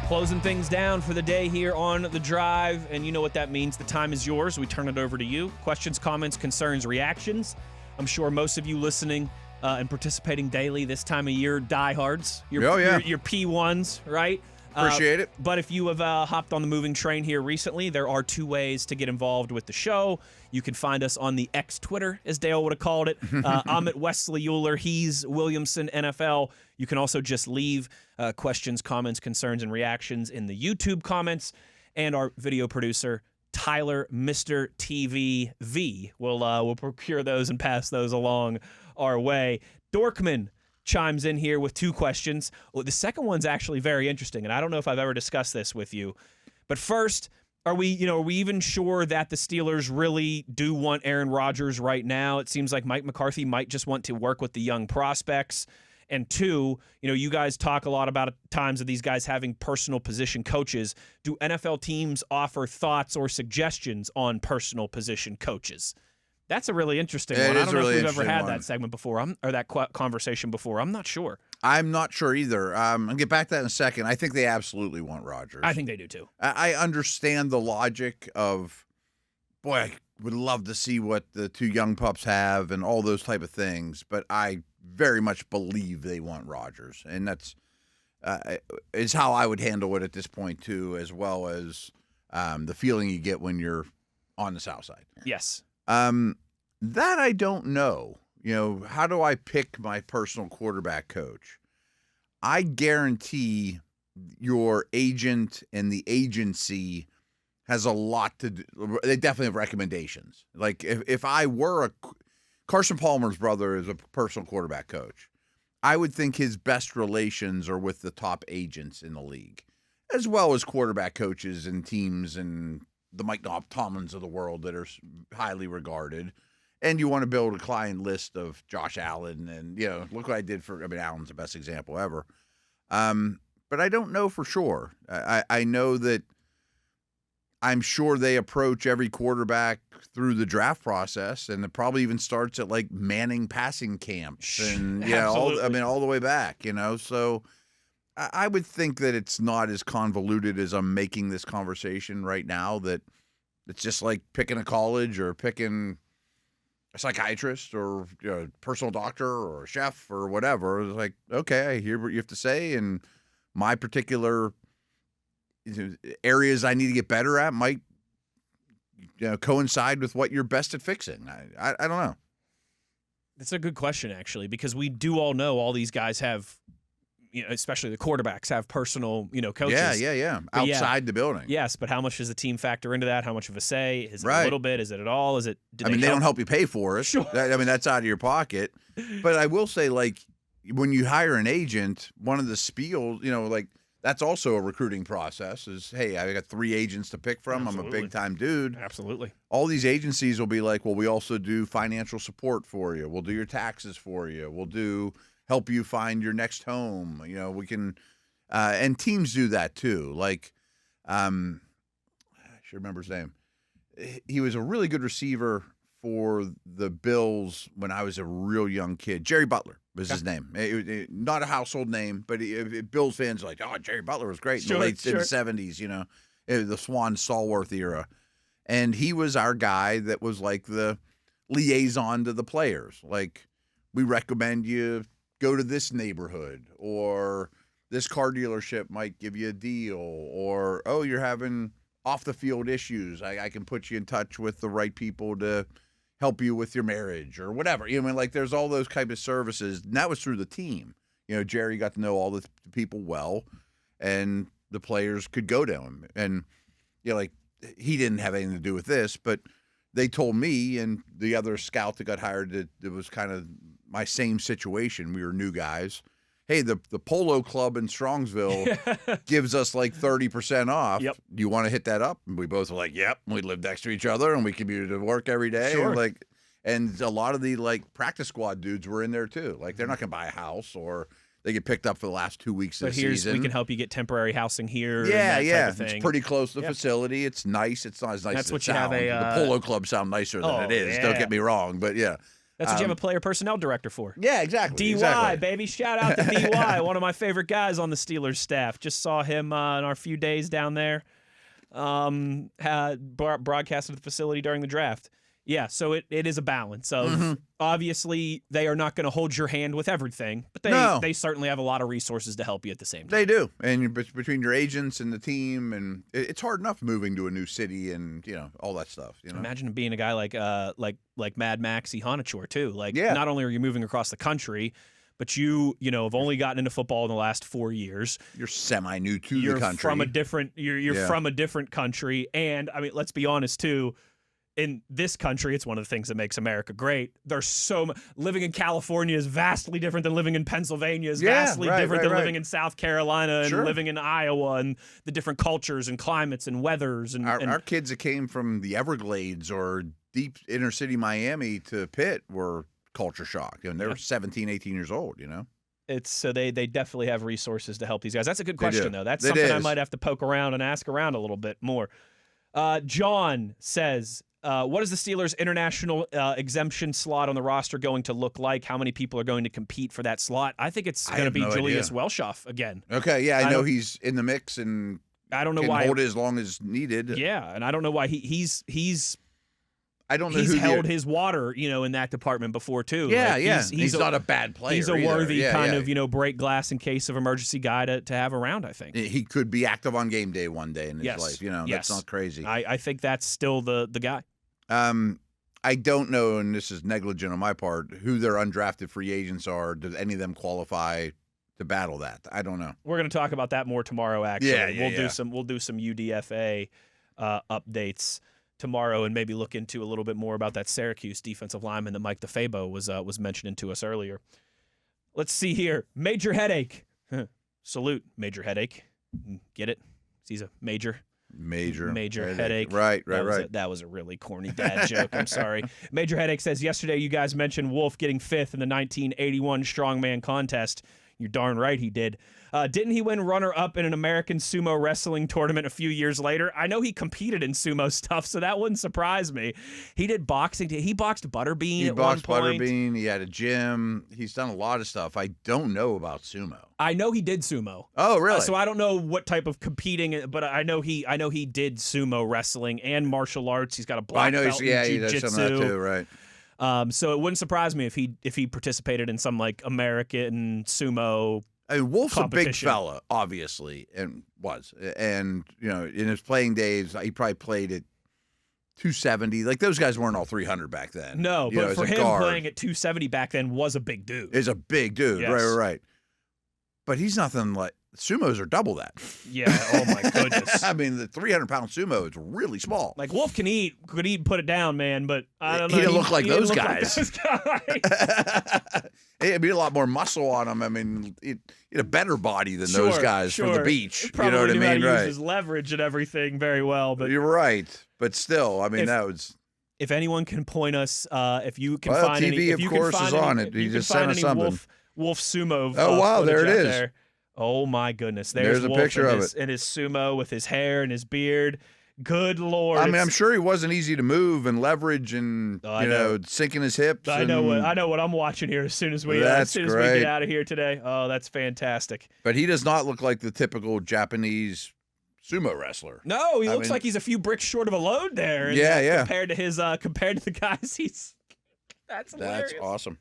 Closing things down for the day here on The Drive, and you know what that means. The time is yours. We turn it over to you. Questions, comments, concerns, reactions. I'm sure most of you listening and participating daily this time of year, diehards. Oh, yeah. Your P1s, right? Appreciate it. But if you have hopped on the moving train here recently, there are two ways to get involved with the show. You can find us on the X Twitter, as Dale would have called it. I'm at Wesley Uhler. He's Williamson NFL. You can also just leave questions, comments, concerns, and reactions in the YouTube comments. And our video producer, Tyler, Mr. TV V, will procure those and pass those along our way. Dorkman chimes in here with two questions. Well, the second one's actually very interesting, and I don't know if I've ever discussed this with you. But first, are we even sure that the Steelers really do want Aaron Rodgers right now? It seems like Mike McCarthy might just want to work with the young prospects. And two, you guys talk a lot about at times of these guys having personal position coaches. Do NFL teams offer thoughts or suggestions on personal position coaches? That's a really interesting one. I don't know if we've ever had that segment before, or that conversation before. I'm not sure. I'm not sure either. I'll get back to that in a second. I think they absolutely want Rodgers. I think they do too. I understand the logic of, boy, I would love to see what the two young pups have and all those type of things, but I very much believe they want Rodgers, and that's is how I would handle it at this point too, as well as the feeling you get when you're on the South Side. Yes. That I don't know. How do I pick my personal quarterback coach? I guarantee your agent and the agency has a lot to do. They definitely have recommendations. Like if I were Carson Palmer's brother is a personal quarterback coach, I would think his best relations are with the top agents in the league, as well as quarterback coaches and teams and the Mike Tomlins of the world that are highly regarded. And you want to build a client list of Josh Allen and, look what I did Allen's the best example ever. But I don't know for sure. I know that I'm sure they approach every quarterback through the draft process, and it probably even starts at like Manning passing camps and, all the way back, So I would think that it's not as convoluted as I'm making this conversation right now, that it's just like picking a college or picking a psychiatrist or a personal doctor or a chef or whatever. It's like, okay, I hear what you have to say, and my particular areas I need to get better at might coincide with what you're best at fixing. I don't know. That's a good question, actually, because we do all know all these guys have, especially the quarterbacks, have personal, coaches. Yeah. Outside the building. Yes, but how much does the team factor into that? How much of a say? Is it Right. a little bit? Is it at all? Is it? They don't help you pay for it. Sure. That's out of your pocket. But I will say, like, when you hire an agent, one of the spiels, that's also a recruiting process is, hey, I got 3 agents to pick from. Absolutely. I'm a big-time dude. Absolutely. All these agencies will be like, well, we also do financial support for you. We'll do your taxes for you. We'll help you find your next home. We can and teams do that too. Like, I should remember his name. He was a really good receiver for the Bills when I was a real young kid. Jerry Butler was his name. Not a household name, but Bills fans are like, oh, Jerry Butler was great in the 70s, the Swan Stallworth era. And he was our guy that was like the liaison to the players. Like, we recommend you go to this neighborhood, or this car dealership might give you a deal, or, oh, you're having off-the-field issues. I can put you in touch with the right people to help you with your marriage or whatever. There's all those type of services. And that was through the team. Jerry got to know all the people well, and the players could go to him. And, he didn't have anything to do with this, but they told me and the other scout that got hired that it was kind of my same situation. We were new guys. hey, the Polo Club in Strongsville gives us like 30% off. Yep. Do you want to hit that up? And we both were like, yep. We lived next to each other and we commuted to work every day. Sure. And a lot of the practice squad dudes were in there too. Like they're not going to buy a house or they get picked up for the last 2 weeks of the season. We can help you get temporary housing here. Yeah, and that type of thing. It's pretty close to the facility. It's nice. It's not as nice That's as what it you have sounds. The Polo Club sound nicer than it is. Yeah. Don't get me wrong, but yeah. That's what you have a player personnel director for. Yeah, exactly. DY, exactly. baby. Shout out to DY, one of my favorite guys on the Steelers staff. Just saw him in our few days down there. Broadcasted at the facility during the draft. Yeah, so it is a balance of obviously they are not going to hold your hand with everything, but they certainly have a lot of resources to help you at the same time. They do. And between your agents and the team, and it's hard enough moving to a new city and, all that stuff. Imagine being a guy like Mad Maxie Honachor too. Not only are you moving across the country, but you have only gotten into football in the last 4 years. You're semi-new to the country. You're from a different country, and I mean, let's be honest too. In this country, it's one of the things that makes America great. There's living in California is vastly different than living in Pennsylvania, is vastly different than living in South Carolina and living in Iowa, and the different cultures and climates and weathers. And our kids that came from the Everglades or deep inner city Miami to Pitt were culture shocked. And they were 17, 18 years old, It's so they definitely have resources to help these guys. That's a good question, though. That's something I might have to poke around and ask around a little bit more. John says, what is the Steelers' international exemption slot on the roster going to look like? How many people are going to compete for that slot? I think it's going to be Julius Welschoff again. Okay, yeah, I know he's in the mix and I don't know can why hold it as long as needed. Yeah, and I don't know why he's I don't know he's who held his water, in that department before too. Yeah, he's not a bad player. He's a worthy of break glass in case of emergency guy to have around. I think he could be active on game day one day in his life. That's not crazy. I think that's still the guy. I don't know, and this is negligent on my part, who their undrafted free agents are. Does any of them qualify to battle that? I don't know. We're going to talk about that more tomorrow. Actually, we'll do some UDFA updates tomorrow, and maybe look into a little bit more about that Syracuse defensive lineman that Mike DeFabo was mentioning to us earlier. Let's see here. Major headache. Salute, major headache. Get it? He's a major headache. Right. That was a really corny dad joke. I'm sorry. Major Headache says, yesterday you guys mentioned Wolf getting 5th in the 1981 strongman contest. You're darn right he did. Didn't he win runner-up in an American sumo wrestling tournament a few years later? I know he competed in sumo stuff, so that wouldn't surprise me. He did boxing. He boxed Butterbean at one point. Butterbean. He had a gym. He's done a lot of stuff. I don't know about sumo. I know he did sumo. Oh, really? So I don't know what type of competing, but I know he did sumo wrestling and martial arts. He's got a black belt in jiu-jitsu. He does some of that too, right? So it wouldn't surprise me if he participated in some American sumo. I mean, Wolf's a big fella, obviously, and in his playing days, he probably played at 270. Like those guys weren't all 300 back then. No, but for him playing at 270 back then was a big dude. Is a big dude, yes. Right. But he's nothing like sumos are double that. Yeah. Oh my goodness. I mean, the 300-pound sumo is really small. Like Wolf could eat and put it down, man. But I don't know. He didn't look like those guys. It'd be a lot more muscle on him. I mean, he had a better body than those guys from the beach. Probably you know what I mean? Knew how to use his leverage and everything very well. But you're right. But still, I mean, that was. If anyone can point us, if you can find TV, any, if you of course, can find is any, on it. He just sent us something. Wolf sumo. Oh wow, there it is. There. Oh my goodness, there's a Wolf picture of it in his sumo with his hair and his beard. Good Lord! I mean, I'm sure he wasn't easy to move and leverage and sinking his hips. I know what I'm watching here. As soon as we get out of here today, oh, that's fantastic. But he does not look like the typical Japanese sumo wrestler. No, he looks like he's a few bricks short of a load there. Compared to the guys he's. That's hilarious. That's awesome.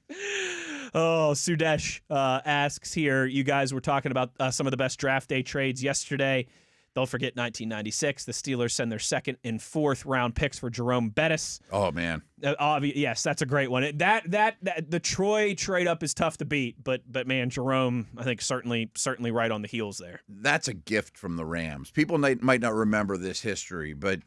Oh, Sudesh asks here, you guys were talking about some of the best draft day trades yesterday. Don't forget 1996. The Steelers send their 2nd and 4th round picks for Jerome Bettis. Oh, man. Yes, that's a great one. That the Troy trade up is tough to beat, but man, Jerome, I think certainly right on the heels there. That's a gift from the Rams. People might not remember this history, but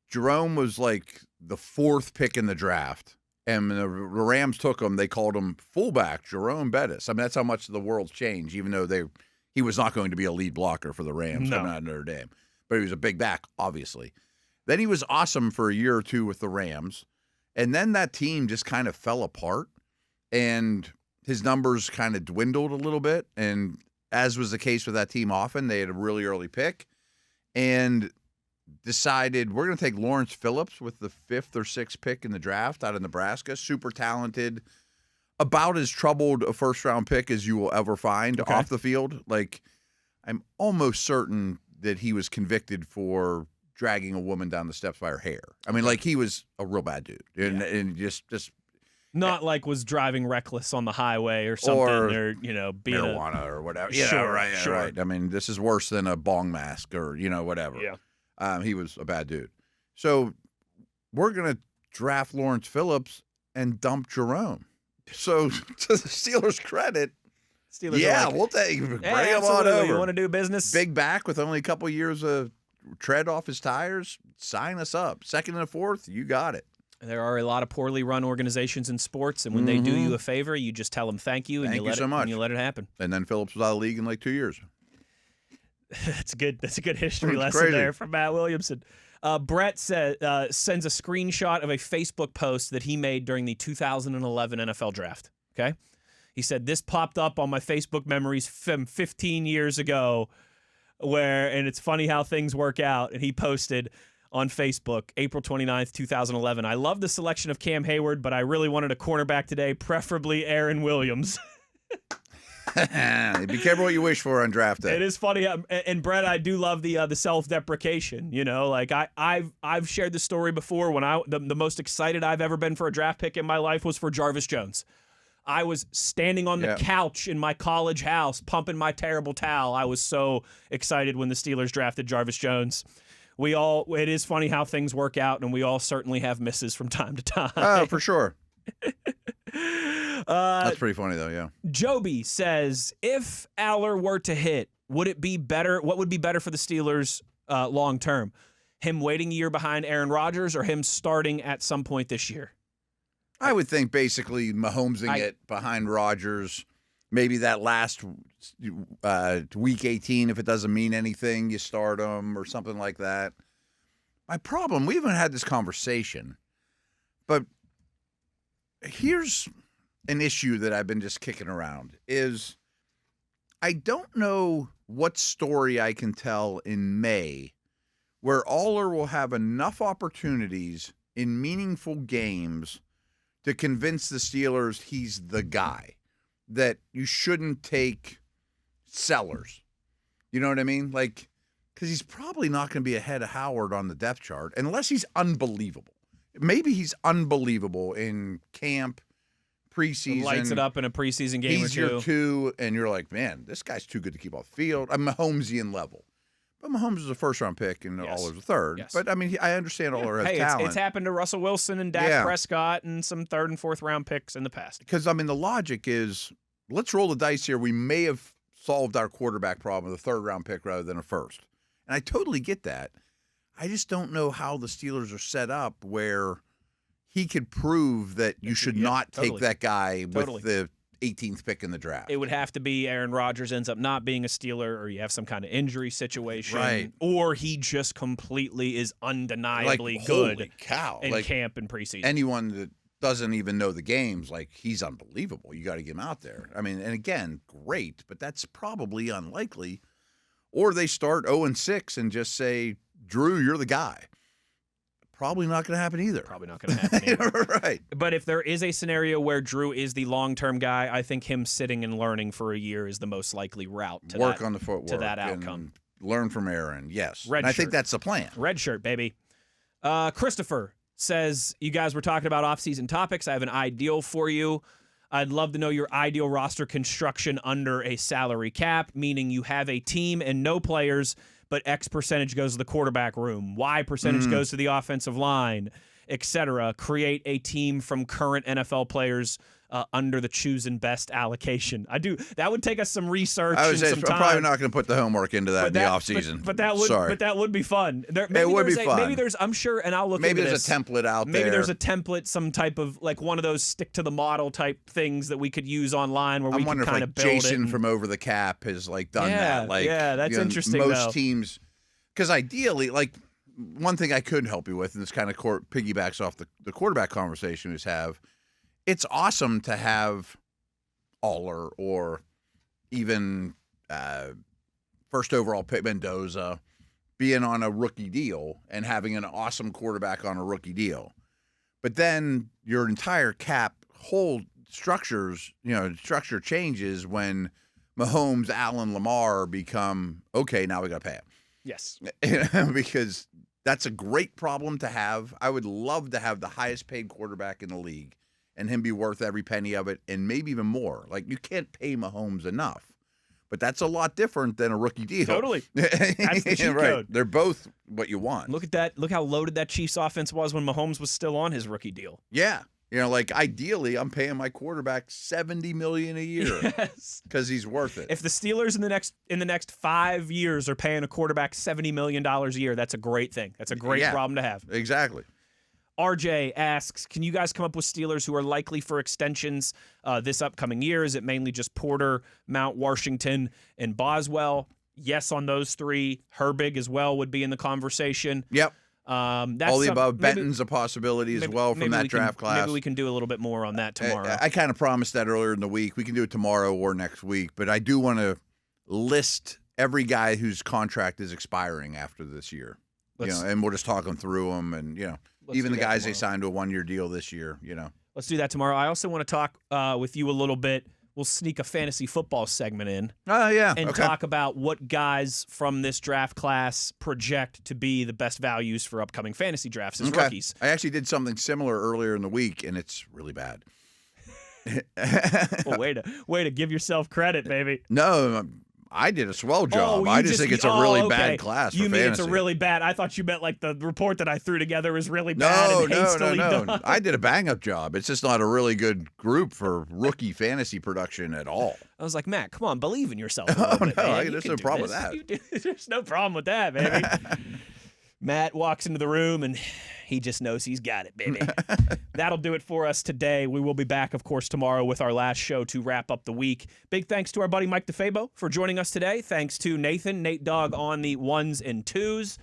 Jerome was like the 4th pick in the draft. And when the Rams took him, they called him fullback Jerome Bettis. I mean, that's how much the world's changed, even though he was not going to be a lead blocker for the Rams coming out of Notre Dame. But he was a big back, obviously. Then he was awesome for a year or two with the Rams. And then that team just kind of fell apart. And his numbers kind of dwindled a little bit. And as was the case with that team often, they had a really early pick. And decided we're going to take Lawrence Phillips with the 5th or 6th pick in the draft out of Nebraska. Super talented. About as troubled a first-round pick as you will ever find off the field. Like, I'm almost certain that he was convicted for dragging a woman down the steps by her hair. I mean, like, he was a real bad dude. And just not like was driving reckless on the highway or something, or being marijuana or whatever. Sure, Right. I mean, this is worse than a bong mask or, whatever. Yeah. He was a bad dude. So we're going to draft Lawrence Phillips and dump Jerome. So to the Steelers' credit, we'll take bring him on over. You want to do business? Big back with only a couple years of tread off his tires. Sign us up. 2nd and 4th, you got it. There are a lot of poorly run organizations in sports, and when they do you a favor, you just tell them thank you, and you let it happen. And then Phillips was out of the league in like 2 years. That's a good history lesson there from Matt Williamson. Brett sends a screenshot of a Facebook post that he made during the 2011 NFL Draft. Okay, he said this popped up on my Facebook memories from 15 years ago, and it's funny how things work out. And he posted on Facebook, April 29th, 2011. I love the selection of Cam Hayward, but I really wanted a cornerback today, preferably Aaron Williams. Be careful what you wish for on draft day. It is funny, and Brett, I do love the self-deprecation. Like I've shared the story before. When the most excited I've ever been for a draft pick in my life was for Jarvis Jones. I was standing on the couch in my college house, pumping my terrible towel. I was so excited when the Steelers drafted Jarvis Jones. It is funny how things work out, and we all certainly have misses from time to time. Oh, for sure. That's pretty funny, though, yeah. Joby says, if Uhler were to hit, would it be better? What would be better for the Steelers long term? Him waiting a year behind Aaron Rodgers or him starting at some point this year? I would think basically Mahomesing it behind Rodgers. Maybe that last week 18, if it doesn't mean anything, you start him or something like that. My problem, we haven't had this conversation, but here's an issue that I've been just kicking around is I don't know what story I can tell in May where Uhler will have enough opportunities in meaningful games to convince the Steelers he's the guy, that you shouldn't take Sellers. You know what I mean? Like, because he's probably not going to be ahead of Howard on the depth chart unless he's unbelievable. Maybe he's unbelievable in camp, preseason. Lights it up in a preseason game he's or two. He's your 2, and you're like, man, this guy's too good to keep off the field. I'm Mahomesian level. But Mahomes is a first-round pick, and Uhler's a 3rd. Yes. But, I mean, I understand Uhler has talent. It's happened to Russell Wilson and Dak Prescott and some 3rd and 4th-round picks in the past. Because, I mean, the logic is, let's roll the dice here. We may have solved our quarterback problem with a 3rd-round pick rather than a 1st. And I totally get that. I just don't know how the Steelers are set up where he could prove that you should not take that guy with the 18th pick in the draft. It would have to be Aaron Rodgers ends up not being a Steeler, or you have some kind of injury situation, right? Or he just completely is undeniably good holy cow. in camp and preseason. Anyone that doesn't even know the games, like, he's unbelievable. You got to get him out there. I mean, and again, great, but that's probably unlikely. Or they start 0-6 and just say, Drew, you're the guy. Probably not going to happen either. Probably not going to happen either. Right. But if there is a scenario where Drew is the long-term guy, I think him sitting and learning for a year is the most likely route to work on the footwork to that outcome. Learn from Aaron. Yes. Red and I think shirt. that's the plan. Red shirt, baby. Christopher says, you guys were talking about off-season topics. I have an ideal for you. I'd love to know your ideal roster construction under a salary cap, meaning you have a team and no players, but X percentage goes to the quarterback room. Y percentage goes to the offensive line. etc. Create a team from current NFL players under the choose and best allocation. That would take us some research. I would say some I'm time. probably not going to put the homework into that in the off season. But that would be fun. It would be fun. Maybe there's, I'm sure, and I'll look. Maybe into there's this. a template out there. Maybe there's a template, some type of like one of those stick to the model type things that we could use online where we can kind of build it. Jason from Over the Cap has like done that. Like, that's interesting. Most teams, because ideally, like one thing I could help you with, and this kind of piggybacks off the quarterback conversation we have. It's awesome to have Uhler or even first overall pick Mendoza being on a rookie deal and having an awesome quarterback on a rookie deal. But then your entire cap whole structure changes when Mahomes, Allen, Lamar become, okay, now we got to pay him. Yes. Because that's a great problem to have. I would love to have the highest paid quarterback in the league and him be worth every penny of it and maybe even more. Like, you can't pay Mahomes enough. But that's a lot different than a rookie deal. Totally. That's the cheat right. code. They're both what you want. Look at that. Look how loaded that Chiefs offense was when Mahomes was still on his rookie deal. Yeah. Like ideally, I'm paying my quarterback $70 million a year because he's worth it. If the Steelers in the next 5 years are paying a quarterback $70 million a year, that's a great thing. That's a great problem to have. Exactly. RJ asks, can you guys come up with Steelers who are likely for extensions this upcoming year? Is it mainly just Porter, Mount, Washington, and Boswell? Yes on those three. Herbig as well would be in the conversation. Yep. That's all the above. Benton's a possibility as well from that draft class. Maybe we can do a little bit more on that tomorrow. I kind of promised that earlier in the week. We can do it tomorrow or next week. But I do want to list every guy whose contract is expiring after this year. And we'll just talk them through them and, even the guys they signed to a one-year deal this year, Let's do that tomorrow. I also want to talk with you a little bit. We'll sneak a fantasy football segment in. Oh, yeah. And talk about what guys from this draft class project to be the best values for upcoming fantasy drafts as rookies. I actually did something similar earlier in the week, and it's really bad. Well, way to give yourself credit, baby. No, I did a swell job. I just think it's a really bad class for fantasy. You mean it's a really bad? I thought you meant like the report that I threw together was really bad and hastily done. I did a bang-up job. It's just not a really good group for rookie fantasy production at all. I was like, Matt, come on, believe in yourself a little bit, man. There's no problem with that. There's no problem with that, baby. Matt walks into the room and he just knows he's got it, baby. That'll do it for us today. We will be back, of course, tomorrow with our last show to wrap up the week. Big thanks to our buddy Mike DeFabo for joining us today. Thanks to Nate Dogg on the ones and twos.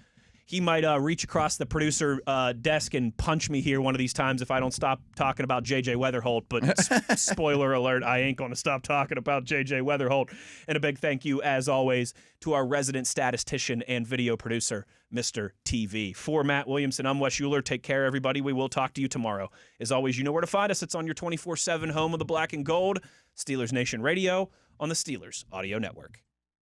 He might reach across the producer desk and punch me here one of these times if I don't stop talking about J.J. Weatherholt. But spoiler alert, I ain't going to stop talking about J.J. Weatherholt. And a big thank you, as always, to our resident statistician and video producer, Mr. TV. For Matt Williamson, I'm Wes Uhler. Take care, everybody. We will talk to you tomorrow. As always, you know where to find us. It's on your 24/7 home of the black and gold, Steelers Nation Radio on the Steelers Audio Network.